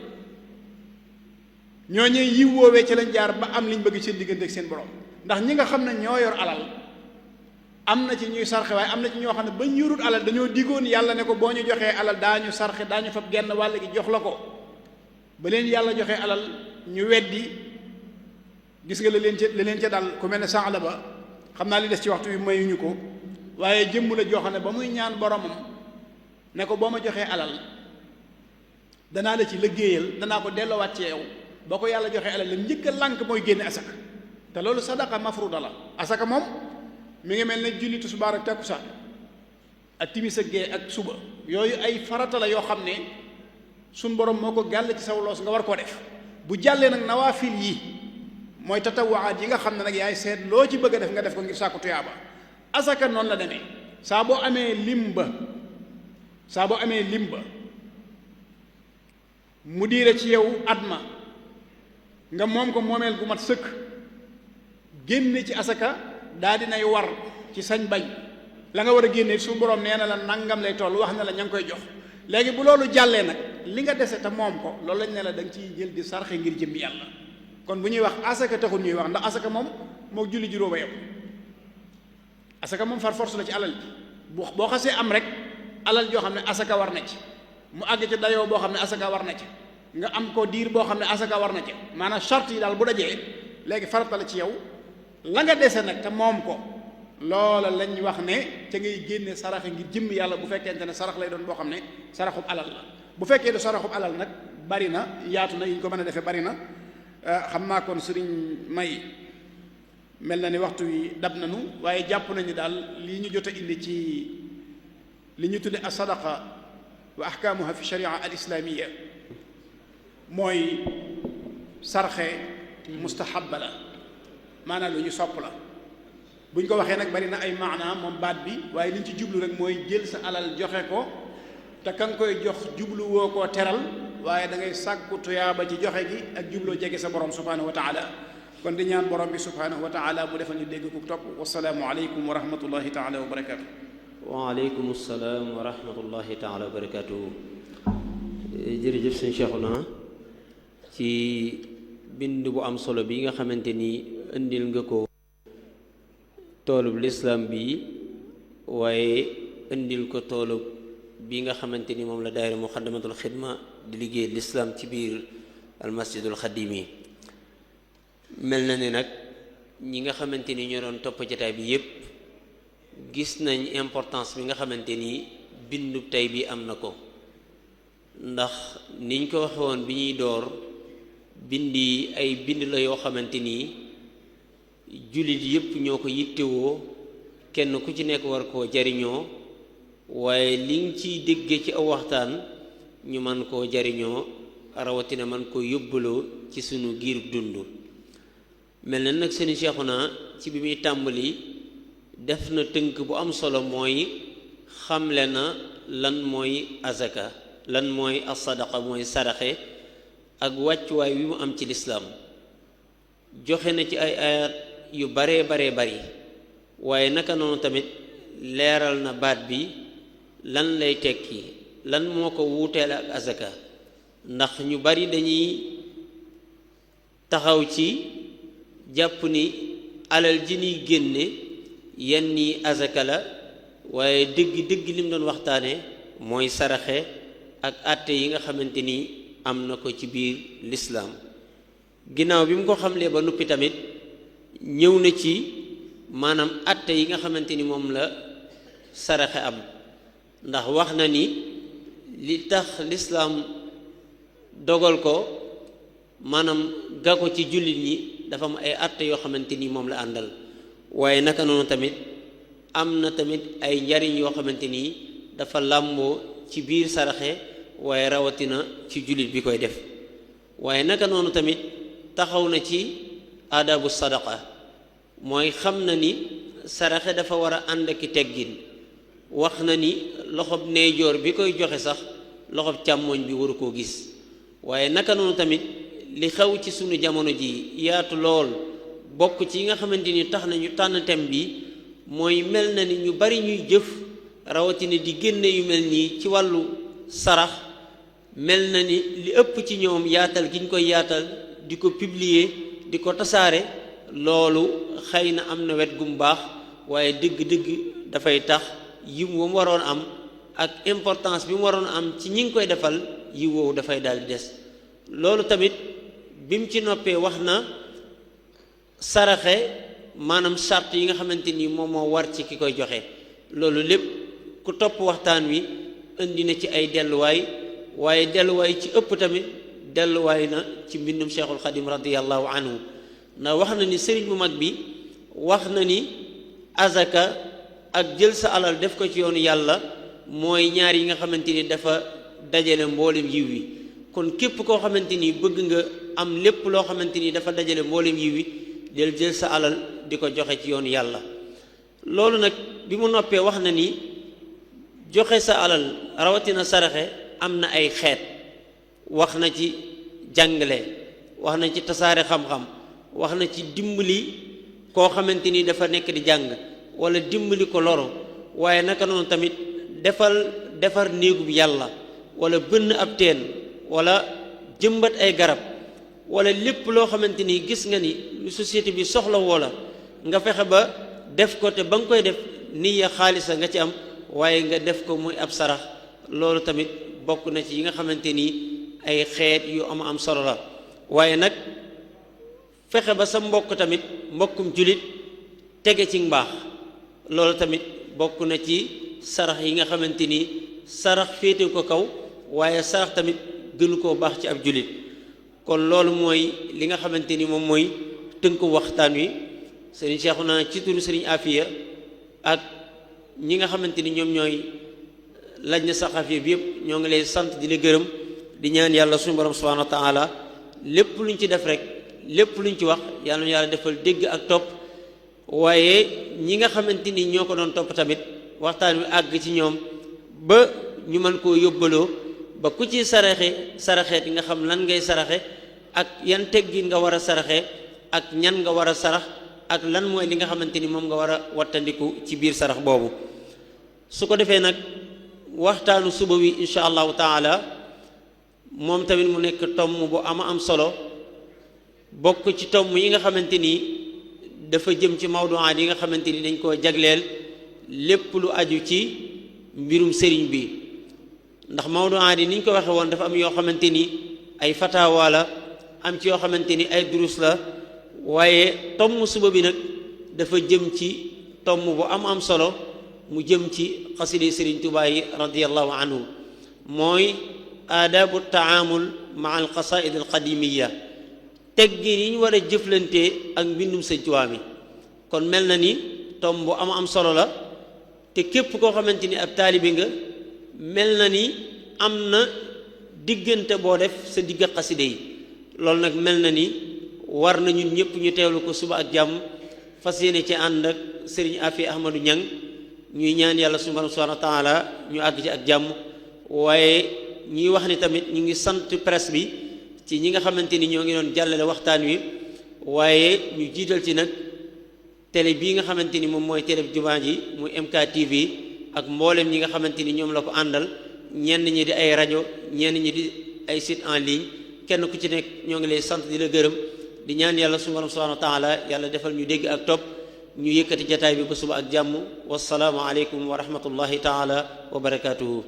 ñooñu yiw woowee ci lañ jaar ba am liñ bëgg seen diggante ak seen borom ndax ñi nga xam ne ñoo yor alal am na ci ñuy sarxe waaye am na ci ñoo xam ne bañ yorul alal dañoo diggoon yàlla ne ko boo ñu joxee alal daañu sarxe daañu fab genn wàll gi jox la ko ba leen yàlla joxee alal ñu weddi gis nga la leen ca dal ku mel ne sànq la ba xam naa li des ci waxtu bi mayuñu ko waaye jëmm la joo xam ne ba muy ñaan boromam ne ko boo ma joxee alal danaa la ci liggéeyal danaa ko delloowaat ci yow boo ko yàlla joxee alal la njëkk a lànk mooy génne asaka te loolu sadaqa mafruda la asaka moom mi ngi mel ne julli tisbaar ak takkusaan ak timis ak gee ak suba yooyu ay farata la yoo xam ne suñ borom moo ko gàll ci saw loos nga war koo def bu jàllee nag nawaafil yi mooy tatawaat yi nga xam ne nag yaay seet loo ci bëgg a def nga def ko ngir sàkku tuyaaba asaka noonu la demee saa boo amee lim ba mu diire ci yow at ma nga moom ko moomeel gu mat sëkk génne ci asaka daa dinay war ci sañ bañ la nga war a génne su borom nee na la nangam lay toll wax na la ña ngi koy jox léegi bu loolu jàllee nag li nga dese te moom ko loolu lañ ne la da nga ciy jël di sarxe ngir jëmbi yàlla kon bu ñuy wax asaka taxul ñuy wax ndax asaka moom moo julli juróom a yem asaka moom far force la ci alal bi boo xasee am rek alal joo xam ne asaka war na ci mu àgg ci dayoo boo xam ne asaka war na ci nga am ko diir boo xam ne asaka war na ci maanaam charte yi daal bu dajee léegi farata la ci yow la nga dese nag te moom ko loola lañ wax ne ca ngay génne saraxe ngir jëmm yàlla bu fekkente ne sarax lay doon boo xam ne saraxub alal la bu fekkee du saraxub alal nag bari na yaatu na yi ñu ko mën a defee bari na xam naa kon sëriñ may mel na ni waxtu wi dab nañu waaye jàpp nañu daal lii ñu jot a indi ci li ñu tudde as-sadaqa wa ahkaamuha fi sharia al islamiyya mooy sarxe mustahabba la maanaam lu ñu sopp la bu ñu ko waxee nag bari na ay maana moom baat bi waaye li ñu ci jublu rek mooy jël sa alal joxe ko te ka nga koy jox jublu woo koo teral waaye da ngay sàkku tuyaaba ci joxe gi ak jubloo jege sa borom subhanahu wa taala kon di ñaan borom bi subhanahu wa taala mu defal ñu dégg ku topp wasalaamu aleykum wa rahmatullahi taala wa barakatuh waaleykum salaam wa rahmatullahi taala wa barakatuh jërëjëf sëñ Cheikhouna ci bind bu am solo bi nga xamante ni indil nga ko toolub lislaam bi waaye indil ko toolub bi nga xamante ni moom la daayira muxaddamatul xidma di liggéey lislaam ci biir almasjidul xadim yi mel na ni nag ñi nga xamante ni ñoo doon topp jataay bi yépp gis nañ importance bi nga xamante ni bindub tey bi am na ko ndax niñ ko waxe woon bi ñuy door bindi ay bind la yoo xamante ni jullit yépp ñoo ko yittewoo kenn ku ci nekk war koo jariñoo waaye li nga ciy déggee ci aw waxtaan ñu man koo jariñoo rawatina man koo yóbbaloo ci sunu giirub dund mel na nag seen Cheikhouna ci bi muy tàmbali def na tënk bu am solo mooy xamle na lan mooy azaka lan mooy as-sadaqa mooy saraxe ak wàccuwaay wi mu am ci lislaam joxe na ci ay ayat yu baree bari waaye naka noonu tamit leeral na baat bi lan lay tekki lan moo ko wuuteel ak azaka ndax ñu bari dañuy taxaw ci jàpp ni alal ji ñuy génne yenn yi azaka la waaye dëgg lim doon waxtaane mooy saraxe ak àtte yi nga xamante ni am na ko ci biir lislaam ginnaaw bi mu ko xamlee ba noppi tamit ñëw na ci maanaam àtte yi nga xamante ni moom la saraxe am ndax wax na ni li tax lislaam dogal ko maanaam ga ko ci jullit ñi dafa am ay àtte yoo xamante ni moom la àndal waaye naka noonu tamit am na tamit ay njariñ yoo xamante ni dafa làmboo ci biir saraxe waaye rawatina ci jullit bi koy def. waaye naka noonu tamit taxaw na ci aadabu sadaqa mooy xam na ni saraxe dafa war a ànd ak teggin. wax na ni loxob ndeyjoor bi koy joxe sax loxob càmmooñ bi waru koo gis. waaye naka noonu tamit li xew ci sunu jamono ji yaatu lool bokk ci yi nga xamante ni tax na ñu tànn thème bi mooy mel na ni ñu bari ñuy jëf rawatina di génne yu mel nii ci wàllu sarax mel na ni li ëpp ci ñoom yaatal gi ñu koy yaatal di ko publier di ko tasaare loolu xëy na am na wet gu mu baax waaye dëgg-dëgg dafay tax yiw wa mu waroon am ak importance bi mu waroon am ci ñi ngi koy defal yiw woowu dafay daal di des. loolu tamit bi mu ci noppee wax na saraxe maanaam charte yi nga xamante ni moom moo war ci ki koy joxe. loolu lépp ku topp waxtaan wi indi na ci ay delluwaay waaye delluwaay ci ëpp tamit delluwaay na ci mbindum Cheikhul Xadim radiyallahu anhu ndax wax na ni sëriñ bu mag bi wax na ni azaka ak jël sa alal def ko ci yoonu yàlla mooy ñaar yi nga xamante ni dafa dajale mboolem yiw wi. kon képp koo xamante ni bëgg nga am lépp loo xamante ni dafa dajale mboolem yiw wi del jël sa alal di ko joxe ci yoonu yàlla. loolu nag bi mu noppee wax na ni joxe sa alal rawatina saraxe am na ay xeet. wax na ci jàngale, wax na ci tasaare xam-xam, wax na ci dimbali koo xamante ni dafa nekk di jàng wala dimbali ko loro. waaye naka noonu tamit defar néegub yàlla wala bënn ab teen wala jëmbat ay garab wala lépp loo xamante ni gis nga ni lu société bi soxla woola nga fexe ba def ko te ba nga koy def niya xaalisa nga ci am waaye nga def ko muy ab sarax. loolu tamit bokk na ci yi nga xamante ni ay xeet yu am solo la. waaye nag fexe ba sa mbokk tamit mbokkum julit tege ci mbaax loolu tamit bokk na ci sarax yi nga xamante ni sarax féete ko kaw waaye sarax tamit gënu koo baax ci ab julit. kon loolu mooy li nga xamante ni moom mooy tënku waxtaan wi. sëriñ Cheikhouna ci turu sëriñ Afiya ak ñi nga xamante ni ñoom ñooy lajna saxaafiya bi yëpp ñoo ngi lay sant di la gërëm di ñaan yàlla suñu borom subhanahu wa taala lépp luñ ci def rek lépp luñ ci wax yàlla na yàlla defal dégg ak topp. waaye ñi nga xamante ni ñoo ko doon topp tamit waxtaan wi àgg ci ñoom ba ñu mën koo yóbbaloo ba ku ci saraxeet yi nga xam lan ngay saraxe ak yan teggin nga war a saraxe ak ñan nga war a sarax ak lan mooy li nga xamante ni moom nga war a wattandiku ci biir sarax boobu. su ko defee nag waxtaanu suba wi insha allahu taala moom tamit mu nekk tomm bu am solo bokk ci tomm yi nga xamante ni dafa jëm ci mawduwaat yi nga xamante ni dañ koo jagleel lépp lu aju ci mbirum sëriñ bi. ndax mawduwaat yi ni ñu ko waxe woon dafa am yoo xamante ni ay fatawa la am ci yoo xamante ni ay durus la waaye tomm suba bi nag dafa jëm ci tomm bu am solo mu jëm ci xasida sëriñ Tuubaa yi radiyallahu anhu mooy aadabu taamul maa al qasaid al qadimiya teggin yi ñu war a jëflante ak mbindum sëriñ Tuubaa mi. kon mel na ni tomm bu am solo la te képp koo xamante ni ab taalibe nga mel na ni am na diggante boo def sa digg xaside yi. loolu nag mel na ni war na ñun ñëpp ñu teewlu ko suba ak jàmm fas yéene ci ànd ak sëriñ Afi Ahmadou Niang ñuy ñaan yàlla subhanahu wa taala ñu àgg ci ak jàmm. waaye ñuy wax ni tamit ñu ngi sant presse bi ci ñi nga xamante ni ñoo ngi doon jàllale waxtaan wi waaye ñu jiital ci nag télé bii nga xamante ni moom mooy télé jumaa ji muy MKTV ak mboolem ñi nga xamante ni ñoom la ko àndal ñenn ñi di ay rajo ñenn ñi di ay site en ligne kenn ku ci nekk ñoo ngi lay sant di la gërëm di ñaan yàlla subhanahu wa taala yàlla defal ñu dégg ak topp ñu yëkkati jataay bi ba suba ak jàmm wassalaamu aleykum wa rahmatullahi taala wa barakatuhu